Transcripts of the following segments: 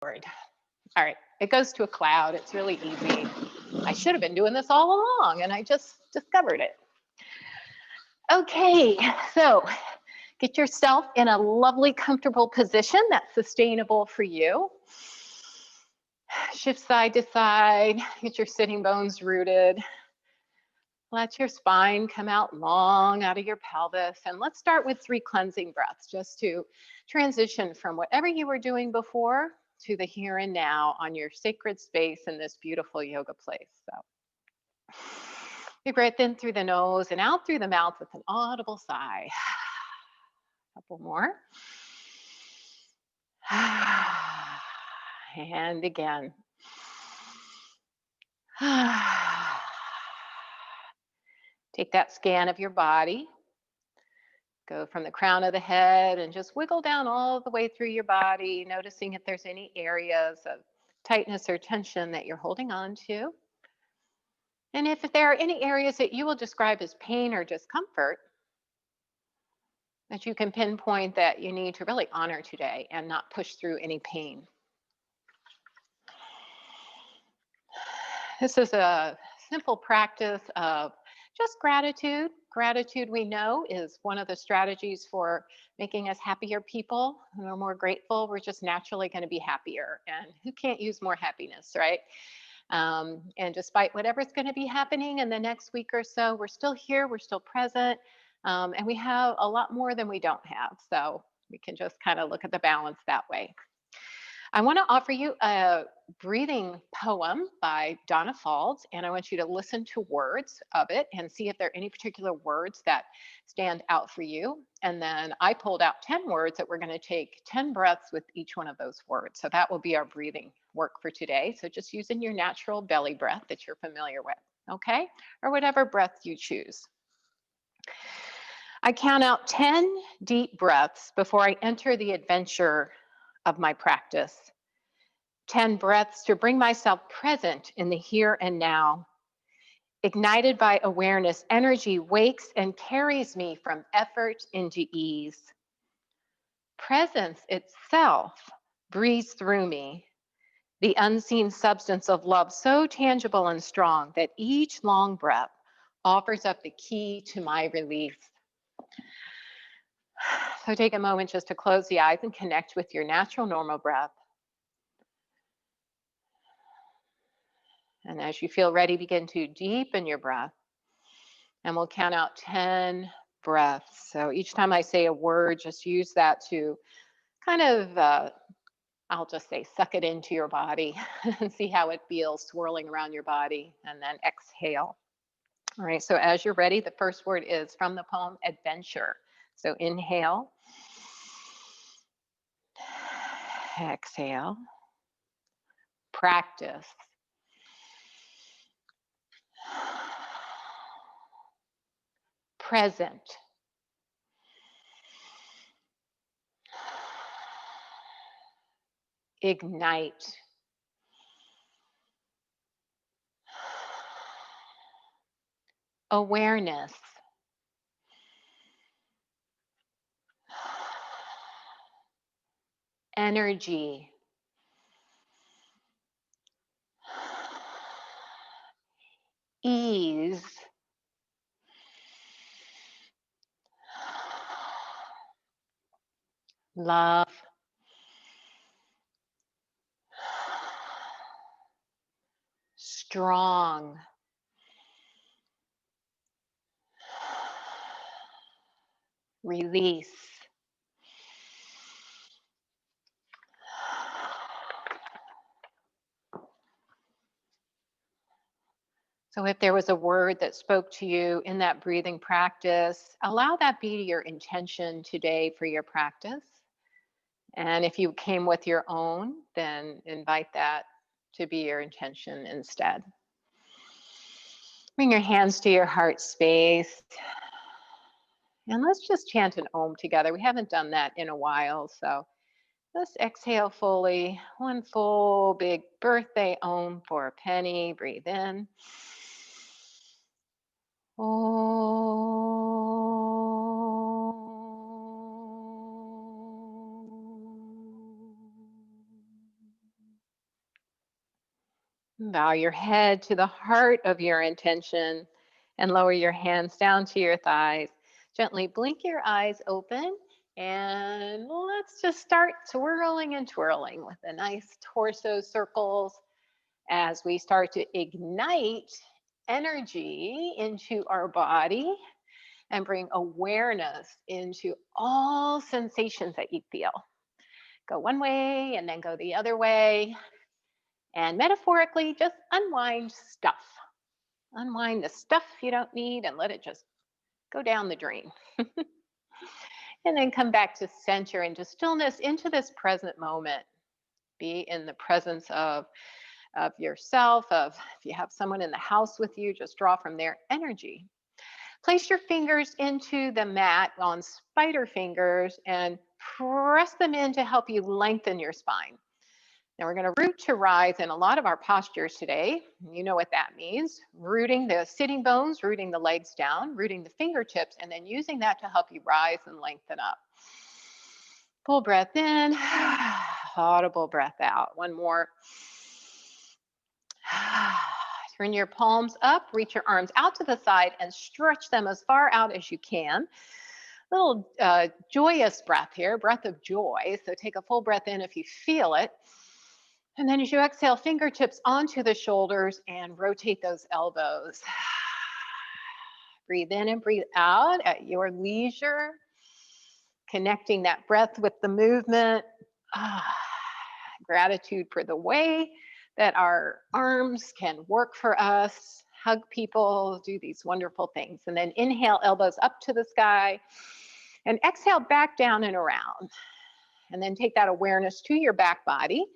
All right, it goes to a cloud. It's really easy. I should have been doing this all along and I just discovered it. Okay, so get yourself in a lovely, comfortable position that's sustainable for you. Shift side to side, get your sitting bones rooted. Let your spine come out long out of your pelvis. And let's start with 3 cleansing breaths just to transition from whatever you were doing before to the here and now on your sacred space in this beautiful yoga place. So you breathe in through the nose and out through the mouth with an audible sigh. A couple more. And again. Take that scan of your body. Go from the crown of the head and just wiggle down all the way through your body, noticing if there's any areas of tightness or tension that you're holding on to. And if there are any areas that you will describe as pain or discomfort, that you can pinpoint that you need to really honor today and not push through any pain. This is a simple practice of just gratitude. Gratitude, we know, is one of the strategies for making us happier people. When we're more grateful, we're just naturally going to be happier. And who can't use more happiness, right? And despite whatever's going to be happening in the next week or so, we're still here, we're still present, and we have a lot more than we don't have. So we can just kind of look at the balance that way. I want to offer you a breathing poem by Donna Falls, and I want you to listen to words of it and see if there are any particular words that stand out for you. And then I pulled out 10 words that we're going to take 10 breaths with each one of those words. So that will be our breathing work for today. So just using your natural belly breath that you're familiar with, okay? Or whatever breath you choose. I count out 10 deep breaths before I enter the adventure of my practice. 10 breaths to bring myself present in the here and now. Ignited by awareness, energy wakes and carries me from effort into ease. Presence itself breathes through me, the unseen substance of love so tangible and strong that each long breath offers up the key to my release. So take a moment just to close the eyes and connect with your natural normal breath. And as you feel ready, begin to deepen your breath. And we'll count out 10 breaths. So each time I say a word, just use that to kind of, I'll just say, suck it into your body and see how it feels swirling around your body. And then exhale. All right, so as you're ready, the first word is from the poem Adventure. So inhale. Exhale. Practice. Present. Ignite. Awareness. Energy. Ease. Love. Strong. Release. So if there was a word that spoke to you in that breathing practice, allow that be your intention today for your practice. And if you came with your own, then invite that to be your intention instead. Bring your hands to your heart space. And let's just chant an Om together. We haven't done that in a while, so let's exhale fully. One full big birthday Om for a penny. Breathe in. Om. Bow your head to the heart of your intention and lower your hands down to your thighs. Gently blink your eyes open and let's just start swirling and twirling with the nice torso circles as we start to ignite energy into our body and bring awareness into all sensations that you feel. Go one way and then go the other way. And metaphorically, just unwind stuff. Unwind the stuff you don't need and let it just go down the drain. And then come back to center into stillness, into this present moment. Be in the presence of yourself, of if you have someone in the house with you, just draw from their energy. Place your fingers into the mat on spider fingers and press them in to help you lengthen your spine. Now we're going to root to rise in a lot of our postures today. You know what that means. Rooting the sitting bones, rooting the legs down, rooting the fingertips, and then using that to help you rise and lengthen up. Full breath in, audible breath out. One more. Turn your palms up, reach your arms out to the side and stretch them as far out as you can. Little joyous breath here, breath of joy. So take a full breath in if you feel it. And then as you exhale, fingertips onto the shoulders and rotate those elbows. Breathe in and breathe out at your leisure, connecting that breath with the movement. Gratitude for the way that our arms can work for us, hug people, do these wonderful things. And then inhale, elbows up to the sky, and exhale back down and around. And then take that awareness to your back body.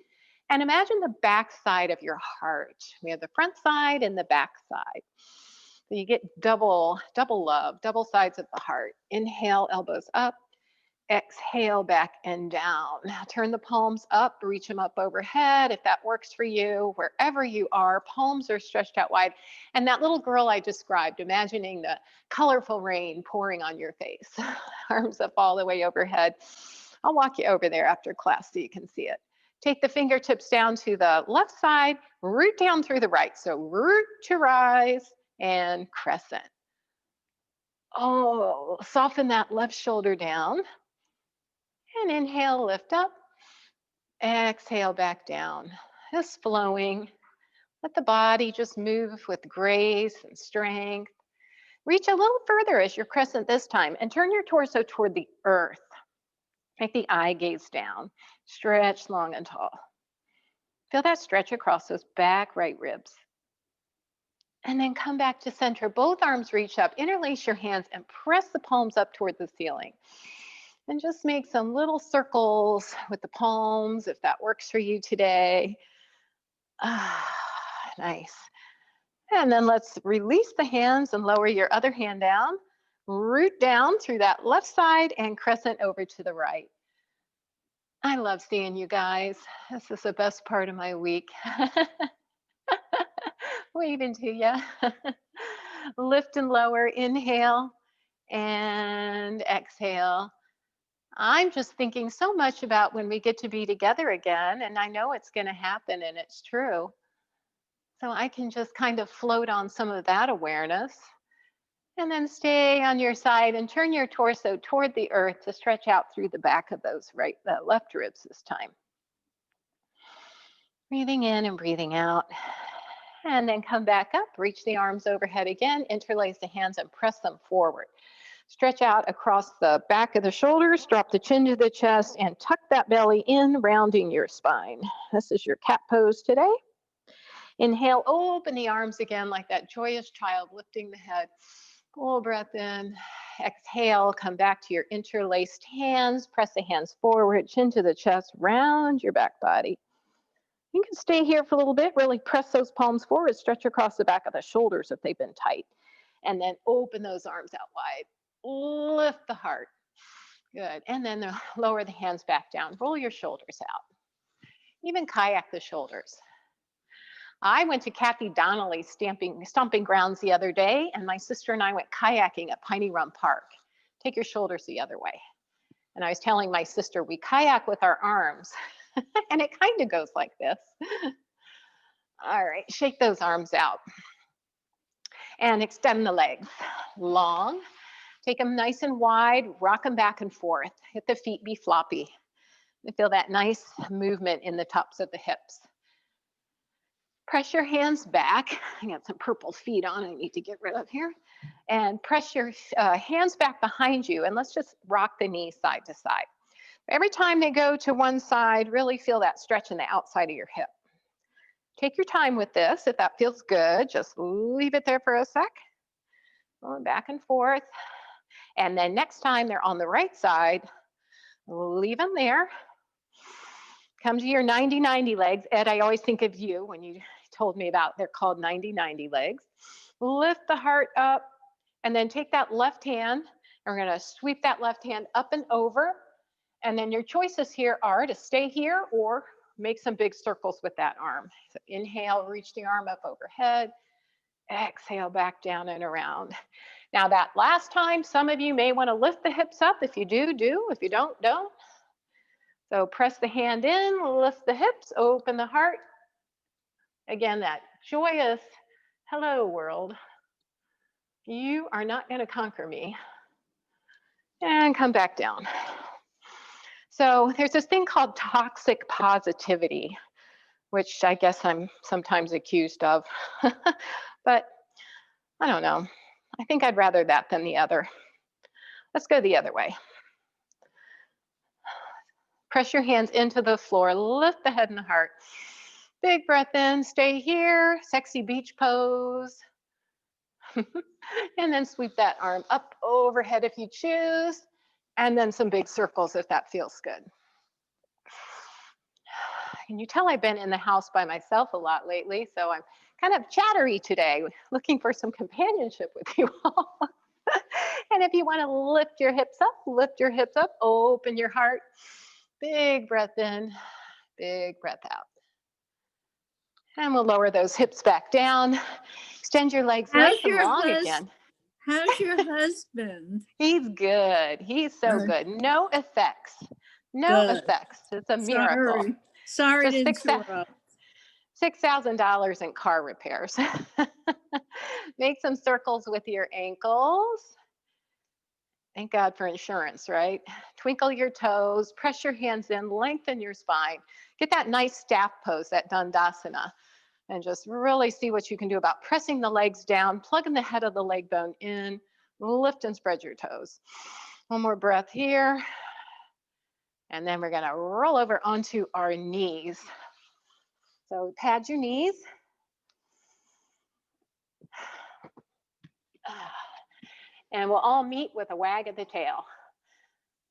And imagine the back side of your heart. We have the front side and the back side. So you get double love, double sides of the heart. Inhale, elbows up. Exhale, back and down. Now turn the palms up, reach them up overhead if that works for you. Wherever you are, palms are stretched out wide. And that little girl I described, imagining the colorful rain pouring on your face. Arms up all the way overhead. I'll walk you over there after class so you can see it. Take the fingertips down to the left side, root down through the right. So root to rise and crescent. Oh, soften that left shoulder down. And inhale, lift up. Exhale, back down. Just flowing. Let the body just move with grace and strength. Reach a little further as your crescent this time and turn your torso toward the earth. Make the eye gaze down. Stretch long and tall. Feel that stretch across those back right ribs. And then come back to center. Both arms reach up. Interlace your hands and press the palms up toward the ceiling. And just make some little circles with the palms if that works for you today. Nice. And then let's release the hands and lower your other hand down. Root down through that left side and crescent over to the right. I love seeing you guys. This is the best part of my week. Waving to you. Lift and lower, inhale and exhale. I'm just thinking so much about when we get to be together again, and I know it's going to happen and it's true. So I can just kind of float on some of that awareness and then stay on your side and turn your torso toward the earth to stretch out through the back of those left ribs this time. Breathing in and breathing out. And then come back up, reach the arms overhead again, interlace the hands and press them forward. Stretch out across the back of the shoulders, drop the chin to the chest, and tuck that belly in, rounding your spine. This is your cat pose today. Inhale, open the arms again like that joyous child, lifting the head. Full breath in. Exhale, come back to your interlaced hands. Press the hands forward, chin to the chest, round your back body. You can stay here for a little bit, really press those palms forward, stretch across the back of the shoulders if they've been tight. And then open those arms out wide. Lift the heart. Good. And then lower the hands back down. Roll your shoulders out. Even kayak the shoulders. I went to Kathy Donnelly's stomping grounds the other day, and my sister and I went kayaking at Piney Run Park. Take your shoulders the other way. And I was telling my sister, we kayak with our arms. And it kind of goes like this. All right, shake those arms out and extend the legs long. Take them nice and wide, rock them back and forth. Let the feet be floppy. You feel that nice movement in the tops of the hips. Press your hands back. I got some purple feet on I need to get rid of here. And press your hands back behind you, and let's just rock the knees side to side. Every time they go to one side, really feel that stretch in the outside of your hip. Take your time with this. If that feels good, just leave it there for a sec. Going back and forth. And then next time they're on the right side, leave them there. Come to your 90-90 legs. Ed, I always think of you when you told me about, they're called 90-90 legs. Lift the heart up, and then take that left hand, and we're gonna sweep that left hand up and over. And then your choices here are to stay here or make some big circles with that arm. So inhale, reach the arm up overhead. Exhale, back down and around. Now that last time, some of you may want to lift the hips up. If you do, do. If you don't, don't. So press the hand in, lift the hips, open the heart. Again, that joyous, hello world. You are not going to conquer me. And come back down. So there's this thing called toxic positivity, which I guess I'm sometimes accused of. But I don't know. I think I'd rather that than the other. Let's go the other way. Press your hands into the floor, lift the head and the heart. Big breath in, stay here, sexy beach pose. And then sweep that arm up overhead if you choose, and then some big circles if that feels good. Can you tell I've been in the house by myself a lot lately, so I'm kind of chattery today, looking for some companionship with you all. And if you want to lift your hips up, open your heart. Big breath in, big breath out. And we'll lower those hips back down. Extend your legs nice and long again. How's your husband? He's good. He's so good. No effects. No effects. It's a miracle. Sorry to interrupt. $6,000 in car repairs. Make some circles with your ankles. Thank God for insurance, right? Twinkle your toes, press your hands in, lengthen your spine. Get that nice staff pose, that Dandasana, and just really see what you can do about pressing the legs down, plugging the head of the leg bone in, lift and spread your toes. One more breath here. And then we're gonna roll over onto our knees. So pad your knees. And we'll all meet with a wag of the tail.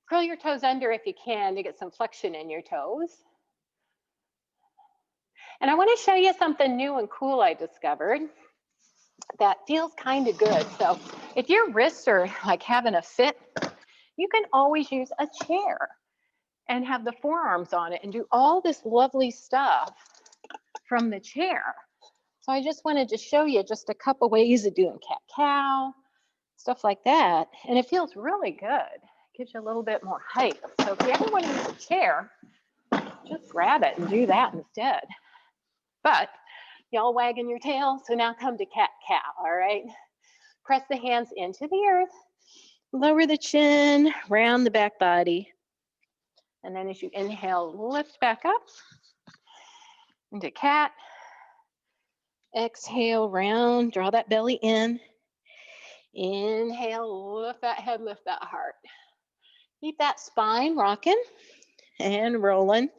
Curl your toes under if you can to get some flexion in your toes. And I want to show you something new and cool I discovered that feels kind of good. So if your wrists are like having a fit, you can always use a chair and have the forearms on it and do all this lovely stuff from the chair. So I just wanted to show you just a couple ways of doing cat-cow, stuff like that. And it feels really good. Gives you a little bit more height. So if you ever want to use a chair, just grab it and do that instead. But y'all wagging your tail, so now come to cat-cow, all right? Press the hands into the earth, lower the chin, round the back body. And then as you inhale, lift back up into cat. Exhale, round, draw that belly in. Inhale, lift that head, lift that heart. Keep that spine rocking and rolling.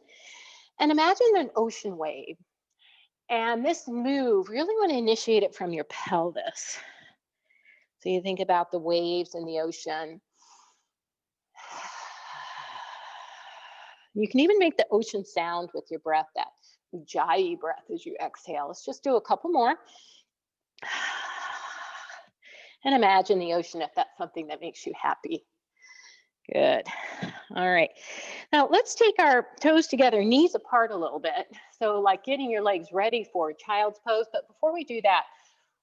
And imagine an ocean wave. And this move, really want to initiate it from your pelvis. So you think about the waves in the ocean. You can even make the ocean sound with your breath, that ujjayi breath as you exhale. Let's just do a couple more. And imagine the ocean if that's something that makes you happy. Good. All right. Now let's take our toes together, knees apart a little bit. So like getting your legs ready for child's pose. But before we do that,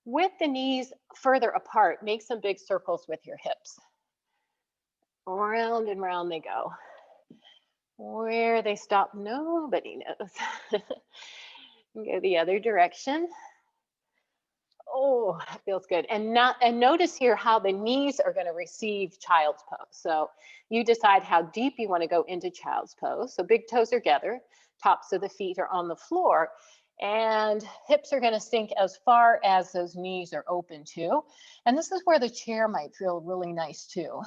with the knees further apart, make some big circles with your hips. Round and round they go. Where they stop, nobody knows. Go the other direction. Oh, that feels good. And notice here how the knees are going to receive child's pose. So you decide how deep you want to go into child's pose. So big toes are together, tops of the feet are on the floor, and hips are going to sink as far as those knees are open too. And this is where the chair might feel really nice too.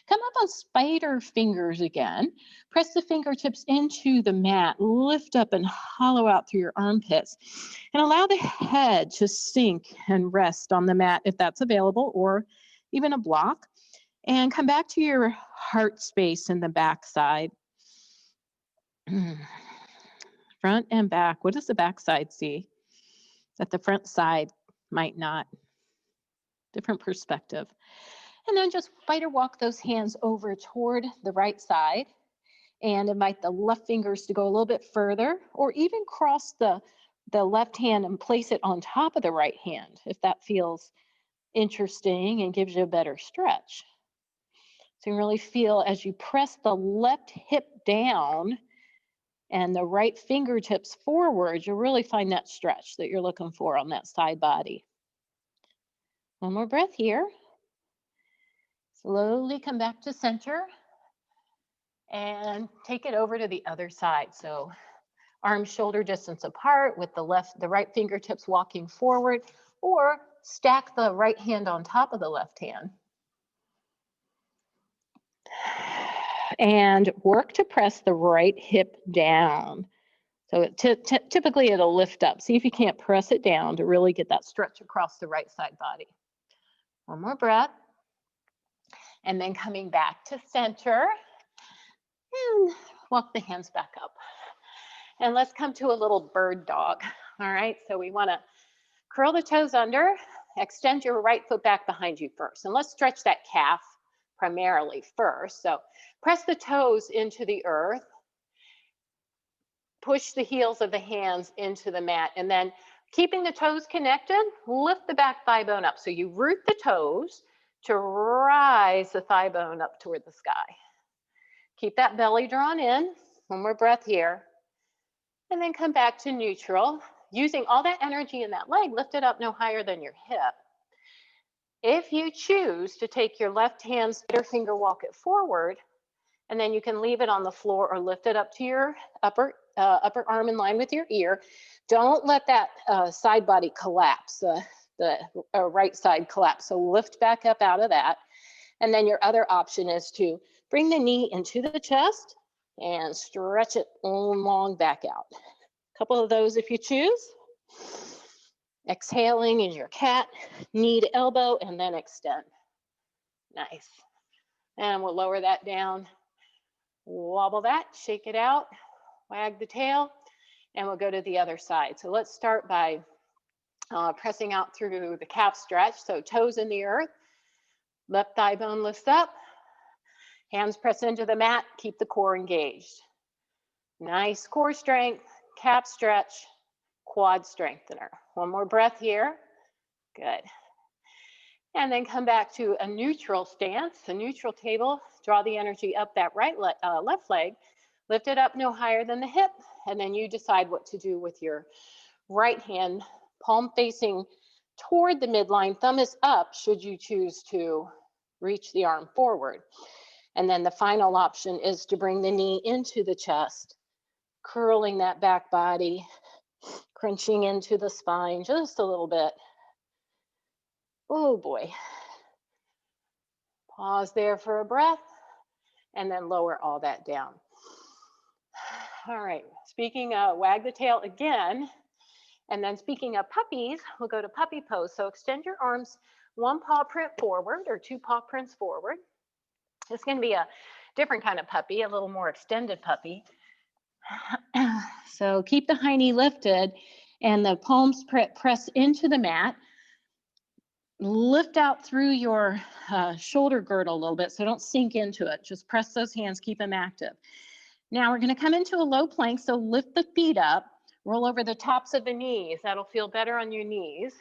Come up on spider fingers again. Press the fingertips into the mat. Lift up and hollow out through your armpits. And allow the head to sink and rest on the mat if that's available, or even a block. And come back to your heart space in the back side. Front and back. What does the back side see that the front side might not? Different perspective. And then just spider walk those hands over toward the right side and invite the left fingers to go a little bit further, or even cross the left hand and place it on top of the right hand if that feels interesting and gives you a better stretch. So you really feel as you press the left hip down and the right fingertips forward, you'll really find that stretch that you're looking for on that side body. One more breath here. Slowly come back to center and take it over to the other side. So arms shoulder distance apart with the right fingertips walking forward, or stack the right hand on top of the left hand. And work to press the right hip down. So typically it'll lift up. See if you can't press it down to really get that stretch across the right side body. One more breath. And then coming back to center and walk the hands back up. And let's come to a little bird dog. All right, so we want to curl the toes under, extend your right foot back behind you first. And let's stretch that calf primarily first. So press the toes into the earth, push the heels of the hands into the mat, and then keeping the toes connected, lift the back thigh bone up. So you root the toes to rise the thigh bone up toward the sky. Keep that belly drawn in. One more breath here. And then come back to neutral. Using all that energy in that leg, lift it up no higher than your hip. If you choose to take your left hand, spider finger walk it forward, and then you can leave it on the floor or lift it up to your upper arm in line with your ear. Don't let that side body collapse, the right side collapse. So lift back up out of that. And then your other option is to bring the knee into the chest and stretch it long back out. A couple of those if you choose. Exhaling in your cat, knee to elbow, and then extend. Nice. And we'll lower that down. Wobble that, shake it out, wag the tail, and we'll go to the other side. So let's start by pressing out through the calf stretch. So toes in the earth, left thigh bone lifts up, hands press into the mat, keep the core engaged. Nice core strength, calf stretch, quad strengthener. One more breath here. Good. And then come back to a neutral stance, a neutral table. Draw the energy up that left leg. Lift it up no higher than the hip. And then you decide what to do with your right hand, palm facing toward the midline. Thumb is up should you choose to reach the arm forward. And then the final option is to bring the knee into the chest, curling that back body, crunching into the spine just a little bit. Oh boy. Pause there for a breath and then lower all that down. All right, speaking of wag the tail again, and then speaking of puppies, we'll go to puppy pose. So extend your arms, one paw print forward or two paw prints forward. This is going to be a different kind of puppy, a little more extended puppy. So keep the high knee lifted and the palms press into the mat. Lift out through your shoulder girdle a little bit, so don't sink into it. Just press those hands, keep them active. Now we're going to come into a low plank, so lift the feet up, roll over the tops of the knees. That'll feel better on your knees.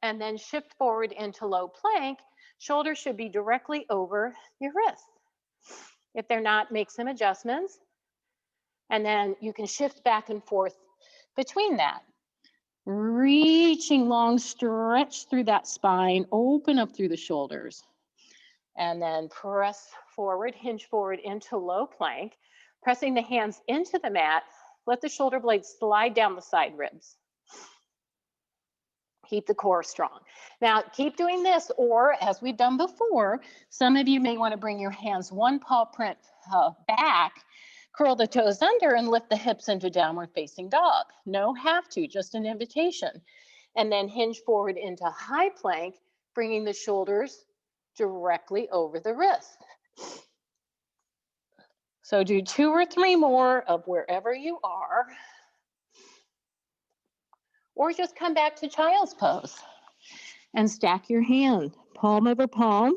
And then shift forward into low plank. Shoulders should be directly over your wrists. If they're not, make some adjustments. And then you can shift back and forth between that. Reaching long, stretch through that spine, open up through the shoulders. And then press forward, hinge forward into low plank, pressing the hands into the mat. Let the shoulder blades slide down the side ribs. Keep the core strong. Now, keep doing this, or as we've done before, some of you may want to bring your hands one paw print back, curl the toes under, and lift the hips into downward facing dog. No have to, just an invitation. And then hinge forward into high plank, bringing the shoulders directly over the wrist. So do 2 or 3 more of wherever you are, or just come back to child's pose and stack your hand, palm over palm.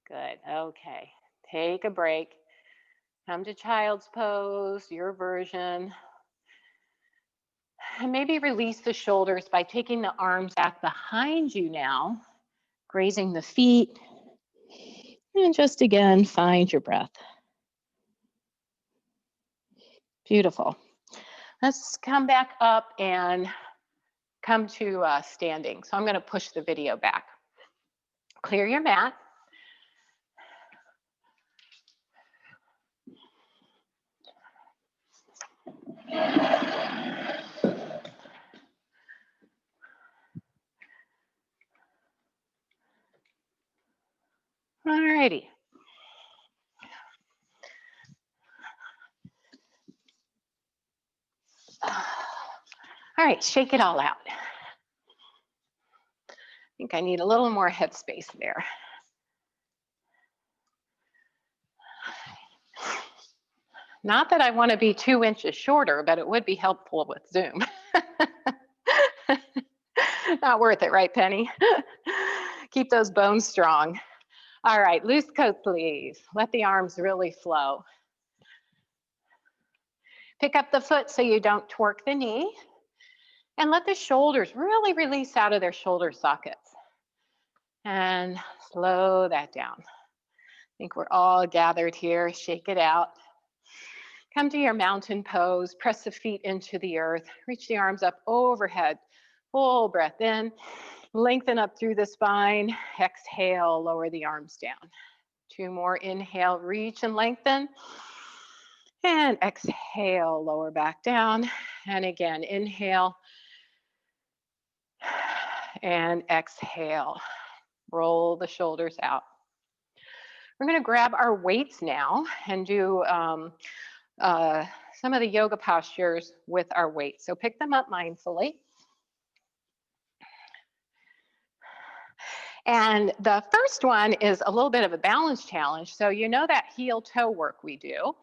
Good, okay. Take a break. Come to child's pose, your version. And maybe release the shoulders by taking the arms back behind you now, grazing the feet. And just again, find your breath. Beautiful. Let's come back up and come to standing. So I'm going to push the video back. Clear your mat. All righty. All right, shake it all out. I think I need a little more headspace there. Not that I want to be 2 inches shorter, but it would be helpful with Zoom. Not worth it, right, Penny? Keep those bones strong. All right, loose coat sleeves. Let the arms really flow. Pick up the foot so you don't torque the knee. And let the shoulders really release out of their shoulder sockets. And slow that down. I think we're all gathered here. Shake it out. Come to your mountain pose. Press the feet into the earth. Reach the arms up overhead. Full breath in. Lengthen up through the spine. Exhale, lower the arms down. 2 more. Inhale, reach and lengthen. And exhale, lower back down. And again, inhale. And exhale. Roll the shoulders out. We're going to grab our weights now and do some of the yoga postures with our weights. So pick them up mindfully. And the first one is a little bit of a balance challenge. So you know that heel toe work we do.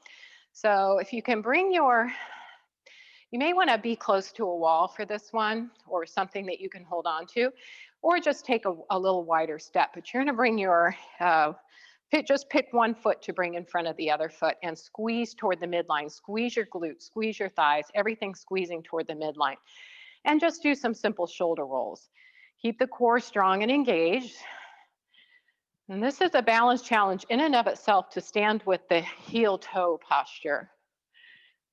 So if you can bring you may want to be close to a wall for this one, or something that you can hold on to, or just take a little wider step. But you're going to bring your, just pick one foot to bring in front of the other foot and squeeze toward the midline. Squeeze your glutes, squeeze your thighs, everything squeezing toward the midline. And just do some simple shoulder rolls. Keep the core strong and engaged. And this is a balance challenge in and of itself to stand with the heel toe posture.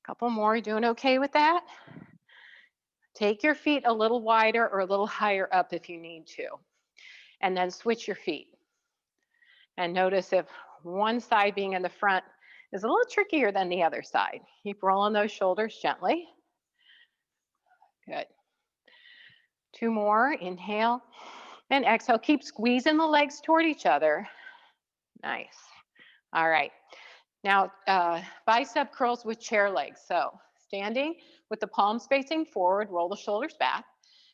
A couple more, doing okay with that? Take your feet a little wider or a little higher up if you need to. And then switch your feet. And notice if one side being in the front is a little trickier than the other side. Keep rolling those shoulders gently. Good. 2 more, inhale and exhale. Keep squeezing the legs toward each other. Nice. All right. Now, bicep curls with chair legs. So standing with the palms facing forward, roll the shoulders back.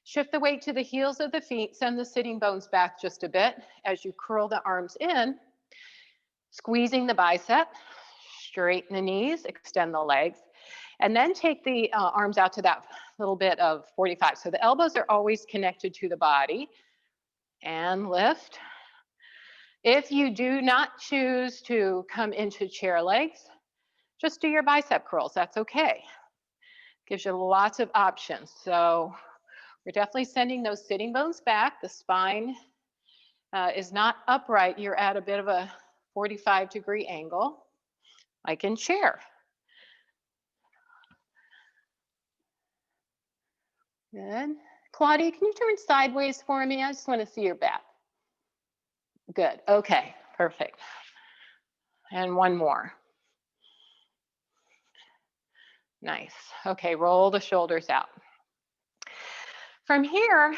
Shift the weight to the heels of the feet, send the sitting bones back just a bit as you curl the arms in, squeezing the bicep, straighten the knees, extend the legs, and then take the arms out to that little bit of 45. So the elbows are always connected to the body, and lift. If you do not choose to come into chair legs, just do your bicep curls, that's okay. Gives you lots of options. So we're definitely sending those sitting bones back. The spine is not upright. You're at a bit of a 45-degree angle, like in chair. Good. Claudia, can you turn sideways for me? I just want to see your back. Good. Okay, perfect. And one more. Nice. Okay, roll the shoulders out. From here,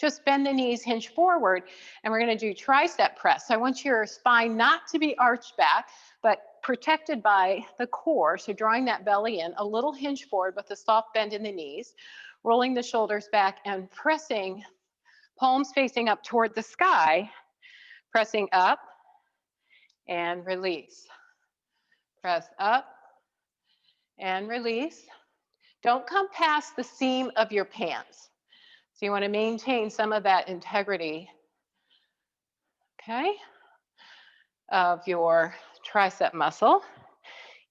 just bend the knees, hinge forward, and we're going to do tricep press. So I want your spine not to be arched back, but protected by the core. So drawing that belly in, a little hinge forward with a soft bend in the knees, rolling the shoulders back and pressing, palms facing up toward the sky, pressing up and release. Press up and release. Don't come past the seam of your pants. So you want to maintain some of that integrity, okay, of your tricep muscle.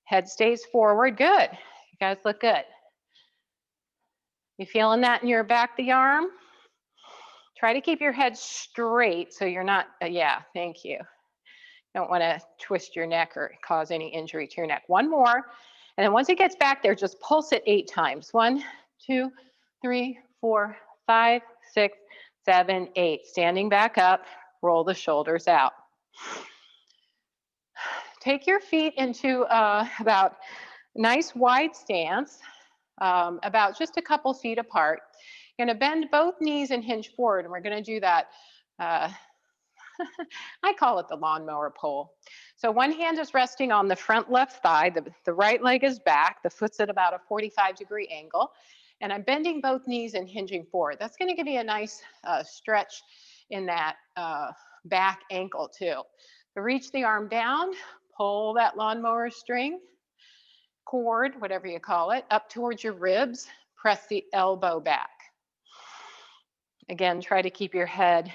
Head stays forward. Good. You guys look good. You feeling that in your back of the arm? Try to keep your head straight so you're not, yeah, thank you. Don't want to twist your neck or cause any injury to your neck. One more. And then once it gets back there, just pulse it 8 times. 1, 2, 3, 4, 5, 6, 7, 8. Standing back up, roll the shoulders out. Take your feet into about nice wide stance, about just a couple feet apart. You're going to bend both knees and hinge forward, and we're going to do that. I call it the lawnmower pole. So one hand is resting on the front left thigh, the right leg is back, the foot's at about a 45-degree angle, and I'm bending both knees and hinging forward. That's going to give you a nice stretch in that back ankle too. So reach the arm down, pull that lawnmower string, cord, whatever you call it, up towards your ribs, press the elbow back. Again, try to keep your head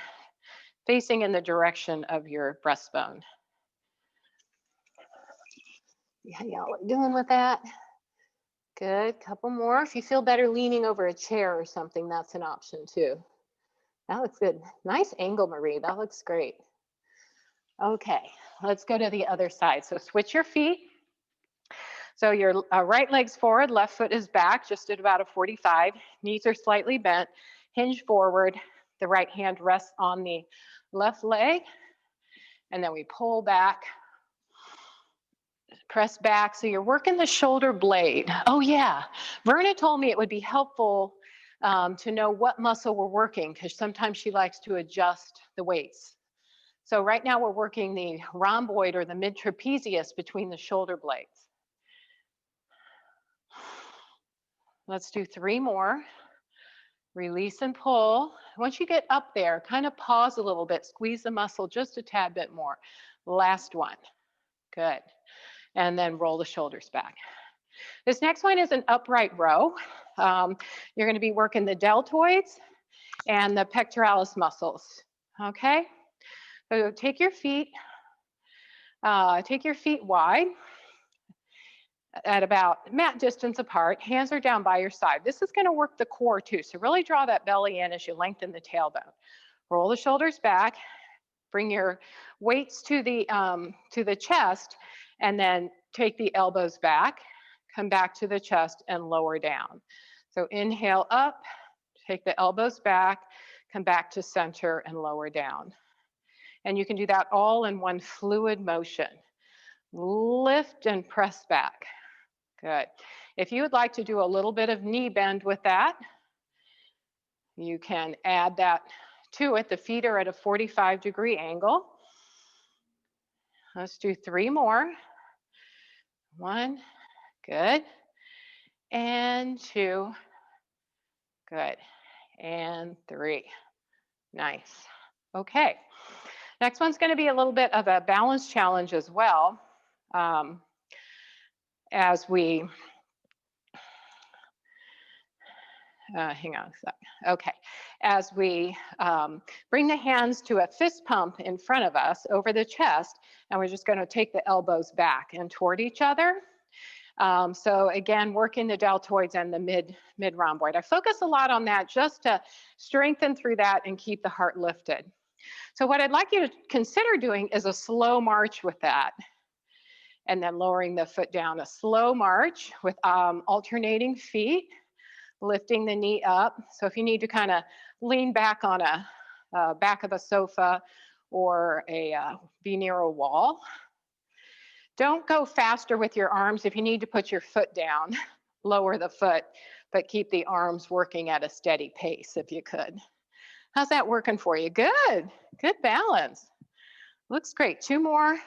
facing in the direction of your breastbone. How y'all are doing with that? Good, couple more. If you feel better leaning over a chair or something, that's an option too. That looks good. Nice angle, Marie, that looks great. Okay, let's go to the other side. So switch your feet. So your right leg's forward, left foot is back, just at about a 45. Knees are slightly bent, hinge forward. The right hand rests on the left leg, and then we pull back, press back. So you're working the shoulder blade. Oh yeah, Verna told me it would be helpful to know what muscle we're working, because sometimes she likes to adjust the weights. So right now we're working the rhomboid or the mid-trapezius between the shoulder blades. Let's do 3 more. Release and pull. Once you get up there, kind of pause a little bit, squeeze the muscle just a tad bit more. Last one. Good. And then roll the shoulders back. This next one is an upright row. You're going to be working the deltoids and the pectoralis muscles. Okay? So take your feet wide at about mat distance apart. Hands are down by your side. This is going to work the core too. So really draw that belly in as you lengthen the tailbone. Roll the shoulders back. Bring your weights to the chest, and then take the elbows back. Come back to the chest and lower down. So inhale up, take the elbows back, come back to center and lower down. And you can do that all in one fluid motion. Lift and press back. Good. If you would like to do a little bit of knee bend with that, you can add that to it. The feet are at a 45-degree angle. Let's do 3 more. 1, good. And 2, good. And 3, nice. Okay. Next one's going to be a little bit of a balance challenge as well. As we, hang on a sec. Okay. As we bring the hands to a fist pump in front of us over the chest, and we're just going to take the elbows back and toward each other. So again, working the deltoids and the mid rhomboid. I focus a lot on that just to strengthen through that and keep the heart lifted. So what I'd like you to consider doing is a slow march with that. And then lowering the foot down, a slow march with alternating feet. lifting the knee up. So if you need to kind of lean back on a back of a sofa or be near a wall. Don't go faster with your arms. If you need to put your foot down, lower the foot, but keep the arms working at a steady pace if you could. How's that working for you? Good, good balance. Looks great. 2 more.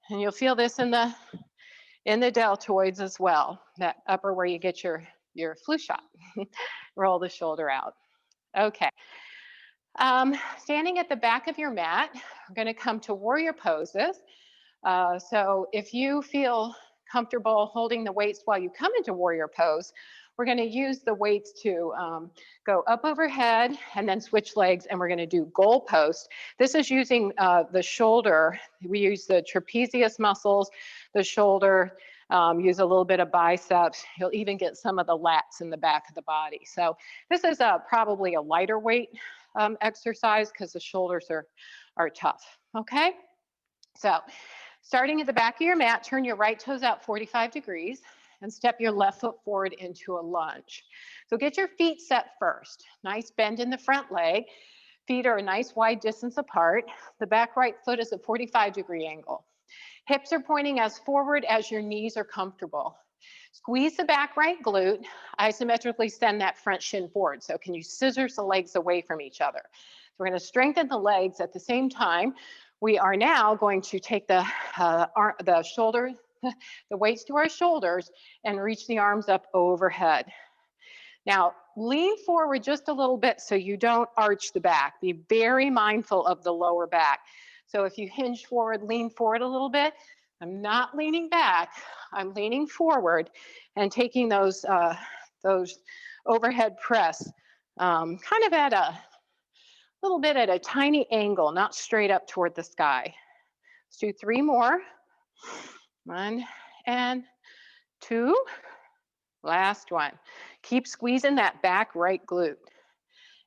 And you'll feel this in the deltoids as well, that upper where you get your flu shot. Roll the shoulder out. Okay. Standing at the back of your mat, we're going to come to warrior poses. So if you feel comfortable holding the weights while you come into warrior pose, we're going to use the weights to go up overhead and then switch legs, and we're going to do goal post. This is using the shoulder. We use the trapezius muscles, the shoulder, use a little bit of biceps. You'll even get some of the lats in the back of the body. So this is probably a lighter weight exercise because the shoulders are tough, okay? So starting at the back of your mat, turn your right toes out 45 degrees and step your left foot forward into a lunge. So get your feet set first. Nice bend in the front leg. Feet are a nice wide distance apart. The back right foot is a 45-degree angle. Hips are pointing as forward as your knees are comfortable. Squeeze the back right glute, isometrically send that front shin forward. So can you scissors the legs away from each other? So we're going to strengthen the legs at the same time. We are now going to take the shoulder, the weights to our shoulders and reach the arms up overhead. Now, lean forward just a little bit so you don't arch the back. Be very mindful of the lower back. So if you hinge forward, lean forward a little bit. I'm not leaning back, I'm leaning forward and taking those overhead press kind of at a little bit at a tiny angle, not straight up toward the sky. Let's do 3 more. 1 and 2. Last one. Keep squeezing that back right glute.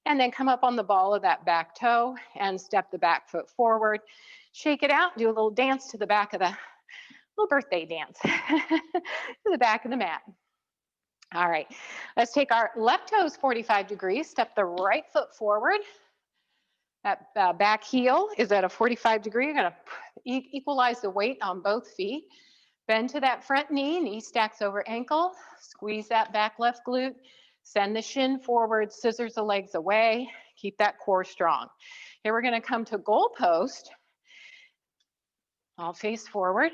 And then come up on the ball of that back toe and step the back foot forward. Shake it out, do a little dance to the back of the, little birthday dance to the back of the mat. All right, let's take our left toes 45 degrees, step the right foot forward. That back heel is at a 45 degree. You're gonna equalize the weight on both feet. Bend to that front knee, knee stacks over ankle. Squeeze that back left glute. Send the shin forward, scissors the legs away. Keep that core strong. Here we're gonna come to goal post. I'll face forward.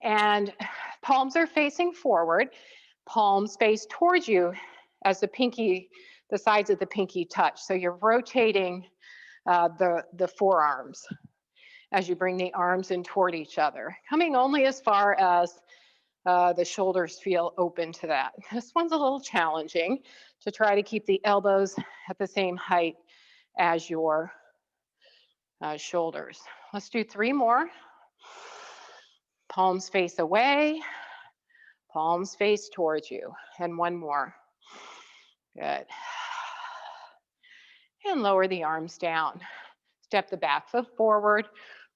And palms are facing forward. Palms face towards you as the sides of the pinky touch. So you're rotating the forearms as you bring the arms in toward each other, coming only as far as the shoulders feel open to that. This one's a little challenging to try to keep the elbows at the same height as your shoulders. Let's do 3 more. Palms face away, palms face towards you, and 1 more. Good. And lower the arms down. Step the back foot forward,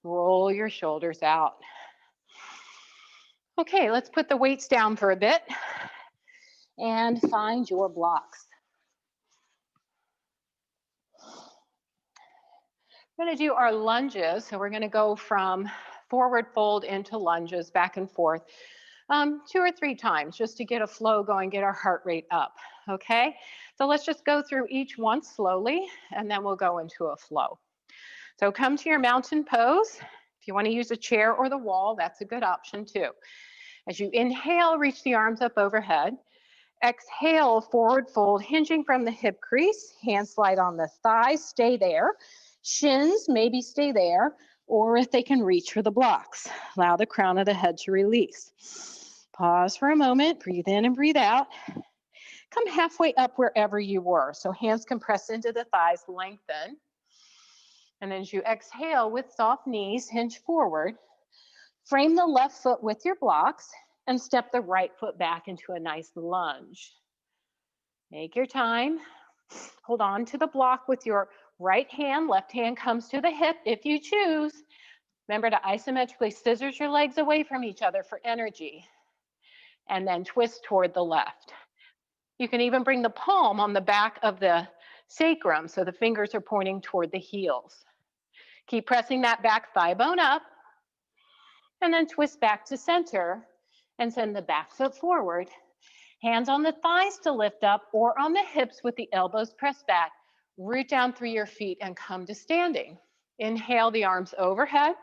roll your shoulders out. Okay, let's put the weights down for a bit and find your blocks. We're going to do our lunges. So we're going to go from forward fold into lunges, back and forth, 2 or 3 times just to get a flow going, get our heart rate up. Okay, so let's just go through each one slowly and then we'll go into a flow. So come to your mountain pose. If you want to use a chair or the wall, that's a good option too. As you inhale, reach the arms up overhead. Exhale, forward fold, hinging from the hip crease. Hands slide on the thighs, stay there. Shins, maybe stay there, or if they can reach for the blocks. Allow the crown of the head to release. Pause for a moment, breathe in and breathe out. Come halfway up wherever you were. So hands can press into the thighs, lengthen. And as you exhale with soft knees, hinge forward. Frame the left foot with your blocks and step the right foot back into a nice lunge. Take your time. Hold on to the block with your right hand. Left hand comes to the hip if you choose. Remember to isometrically scissors your legs away from each other for energy. And then twist toward the left. You can even bring the palm on the back of the sacrum so the fingers are pointing toward the heels. Keep pressing that back thigh bone up, and then twist back to center and send the back foot forward. Hands on the thighs to lift up or on the hips with the elbows pressed back. Root down through your feet and come to standing. Inhale the arms overhead.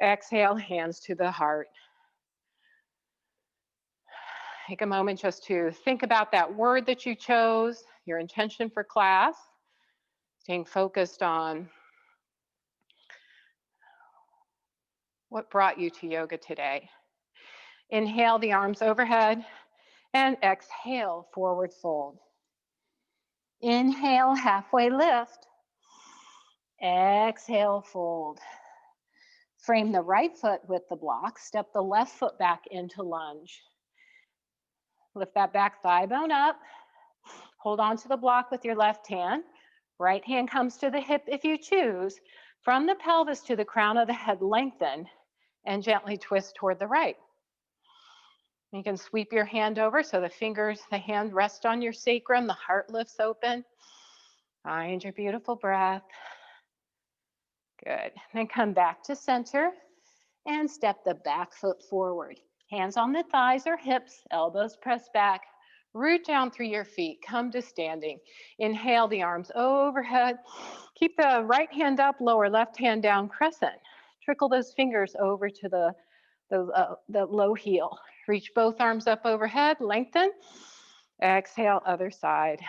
Exhale, hands to the heart. Take a moment just to think about that word that you chose, your intention for class, staying focused on what brought you to yoga today. Inhale the arms overhead and exhale, forward fold. Inhale, halfway lift. Exhale, fold. Frame the right foot with the block. Step the left foot back into lunge. Lift that back thigh bone up. Hold on to the block with your left hand. Right hand comes to the hip if you choose. From the pelvis to the crown of the head, lengthen and gently twist toward the right. You can sweep your hand over so the hand rests on your sacrum, the heart lifts open. Find your beautiful breath. Good. Then come back to center and step the back foot forward. Hands on the thighs or hips, elbows pressed back. Root down through your feet. Come to standing. Inhale the arms overhead. Keep the right hand up, lower left hand down, crescent. Trickle those fingers over to the low heel. Reach both arms up overhead, lengthen. Exhale, other side.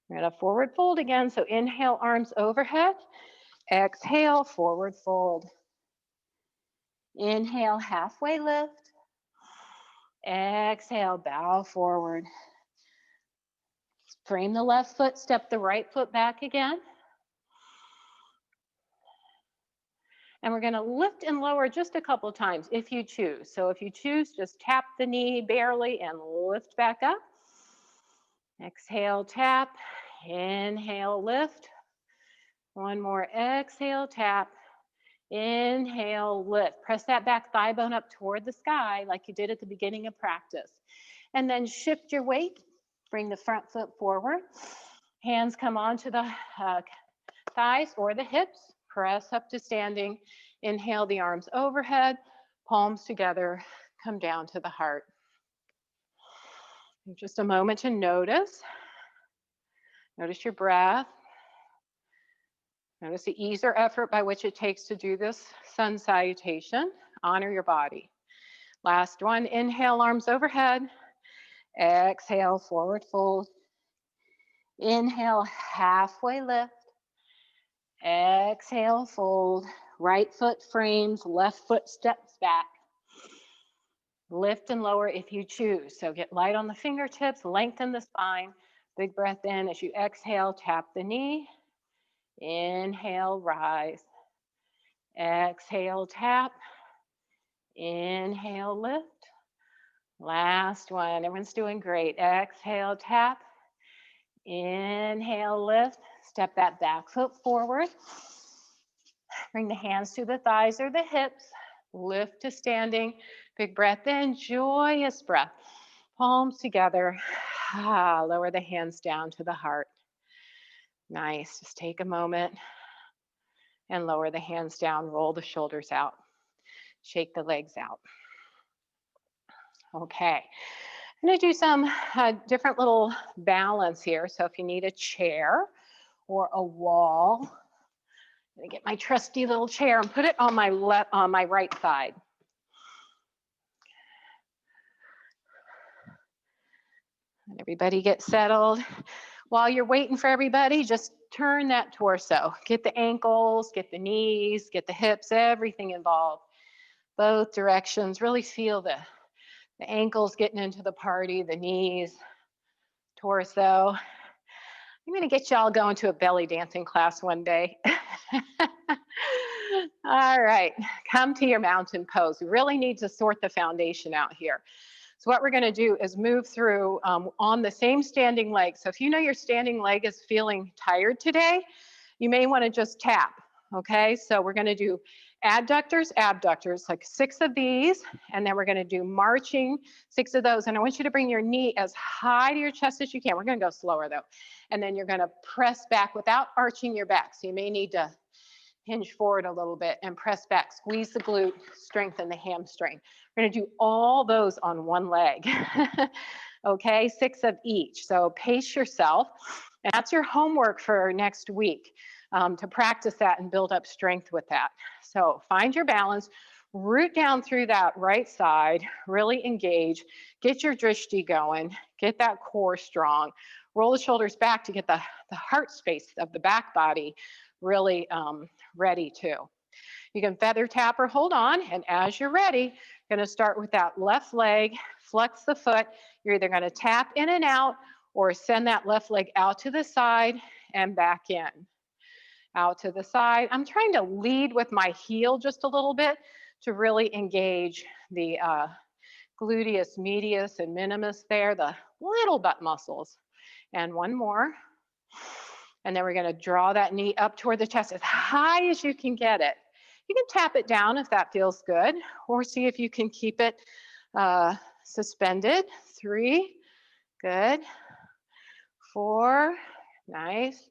We're gonna forward fold again. So inhale, arms overhead. Exhale, forward fold. Inhale, halfway lift. Exhale, bow forward. Frame the left foot, step the right foot back again. And we're gonna lift and lower just a couple of times if you choose. So if you choose, just tap the knee barely and lift back up. Exhale, tap. Inhale, lift. One more, exhale, tap. Inhale, lift. Press that back thigh bone up toward the sky like you did at the beginning of practice. And then shift your weight. Bring the front foot forward. Hands come onto the thighs or the hips. Press up to standing. Inhale the arms overhead, palms together, come down to the heart. Just a moment to notice. Notice your breath. Notice the ease or effort by which it takes to do this sun salutation. Honor your body. Last one, inhale, arms overhead. Exhale, forward fold. Inhale, halfway lift. Exhale, fold. Right foot frames, left foot steps back. Lift and lower if you choose. So get light on the fingertips, lengthen the spine. Big breath in. As you exhale, tap the knee. Inhale, rise. Exhale, tap. Inhale, lift. Last one. Everyone's doing great. Exhale, tap. Inhale, lift. Step that back foot forward. Bring the hands to the thighs or the hips. Lift to standing. Big breath in, joyous breath. Palms together. Lower the hands down to the heart. Nice. Just take a moment and lower the hands down. Roll the shoulders out. Shake the legs out. Okay. I'm going to do some different little balance here. So if you need a chair or a wall, I'm going to get my trusty little chair and put it on my right side. And everybody get settled. While you're waiting for everybody, just turn that torso. Get the ankles, get the knees, get the hips, everything involved. Both directions. Really feel the ankles getting into the party, the knees, torso. I'm gonna get y'all going to a belly dancing class one day. All right, come to your mountain pose. We really need to sort the foundation out here. So what we're gonna do is move through on the same standing leg. So if you know your standing leg is feeling tired today, you may wanna just tap, okay? So we're gonna do adductors, abductors, like 6 of these, and then we're gonna do marching, 6 of those. And I want you to bring your knee as high to your chest as you can. We're gonna go slower though. And then you're gonna press back without arching your back. So you may need to hinge forward a little bit and press back, squeeze the glute, strengthen the hamstring. We're gonna do all those on one leg. Okay, 6 of each. So pace yourself. And that's your homework for next week, to practice that and build up strength with that. So find your balance, root down through that right side, really engage, get your drishti going, get that core strong, roll the shoulders back to get the heart space of the back body really ready too. You can feather tap or hold on, and as you're ready, you're gonna start with that left leg, flex the foot. You're either gonna tap in and out or send that left leg out to the side and back in. Out to the side. I'm trying to lead with my heel just a little bit to really engage the gluteus medius and minimus there, the little butt muscles. And one more. And then we're gonna draw that knee up toward the chest as high as you can get it. You can tap it down if that feels good, or see if you can keep it suspended. 3, good. 4, nice.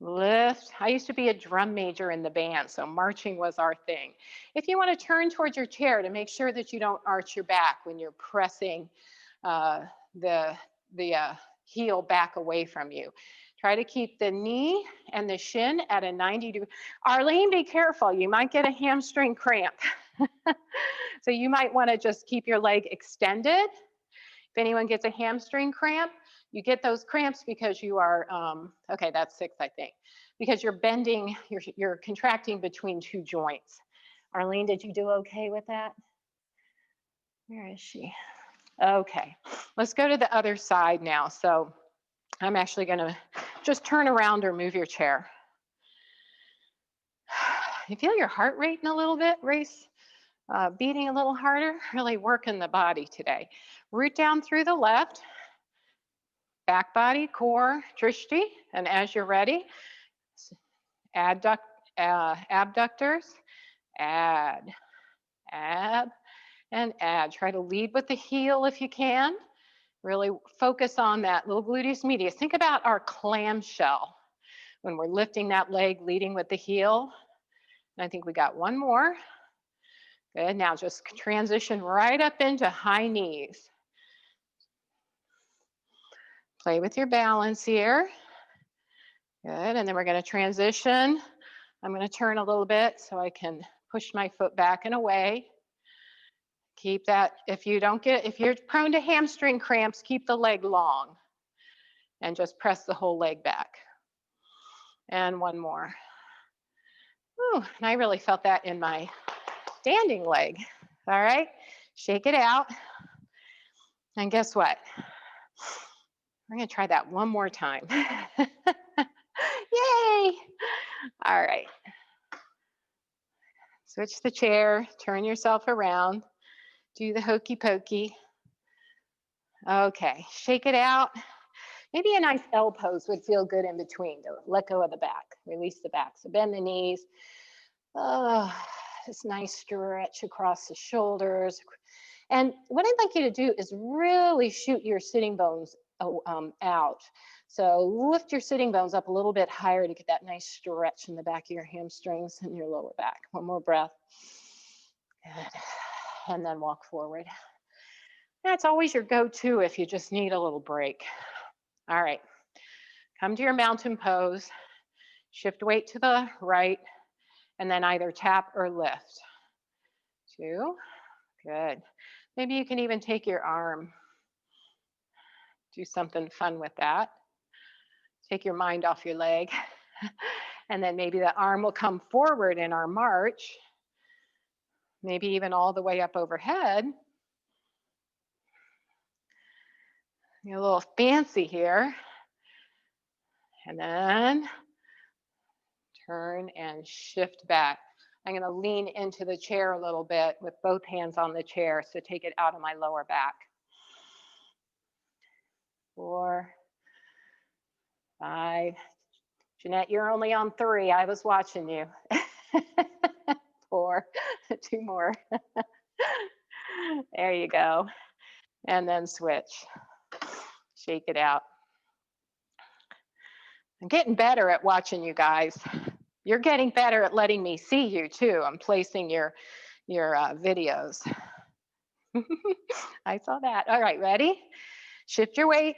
Lift. I used to be a drum major in the band, so marching was our thing. If you want to turn towards your chair to make sure that you don't arch your back when you're pressing the heel back away from you. Try to keep the knee and the shin at a 90 degree. Arlene, be careful. You might get a hamstring cramp. So you might want to just keep your leg extended. If anyone gets a hamstring cramp, you get those cramps because you are, okay, that's 6, I think, because you're bending, you're contracting between 2 joints. Arlene, did you do okay with that? Where is she? Okay, let's go to the other side now. So I'm actually gonna just turn around or move your chair. You feel your heart rate a little bit race, beating a little harder, really working the body today. Root down through the left, back body, core, drishti, and as you're ready, abductors, add, ab, and add. Try to lead with the heel if you can. Really focus on that little gluteus medius. Think about our clamshell when we're lifting that leg, leading with the heel. And I think we got one more. Good, now just transition right up into high knees. Play with your balance here. Good, and then we're gonna transition. I'm gonna turn a little bit so I can push my foot back and away. Keep that, if you're prone to hamstring cramps, keep the leg long and just press the whole leg back. And one more. Ooh, and I really felt that in my standing leg. All right, shake it out. And guess what? We're gonna try that one more time. Yay! All right. Switch the chair, turn yourself around, do the hokey pokey. Okay, shake it out. Maybe a nice L pose would feel good in between to let go of the back, release the back. So bend the knees. This nice stretch across the shoulders. And what I'd like you to do is really shoot your sitting bones out. So lift your sitting bones up a little bit higher to get that nice stretch in the back of your hamstrings and your lower back. One more breath. Good. And then walk forward. That's always your go-to if you just need a little break. All right, come to your mountain pose, shift weight to the right, and then either tap or lift. 2, good. Maybe you can even take your arm, do something fun with that. Take your mind off your leg. And then maybe the arm will come forward in our march, maybe even all the way up overhead. You're a little fancy here. And then turn and shift back. I'm going to lean into the chair a little bit with both hands on the chair, so take it out of my lower back. 4, 5, Jeanette, you're only on 3. I was watching you. 4, 2 more. There you go. And then switch. Shake it out. I'm getting better at watching you guys. You're getting better at letting me see you too. I'm placing your videos. I saw that. All right, ready? Shift your weight.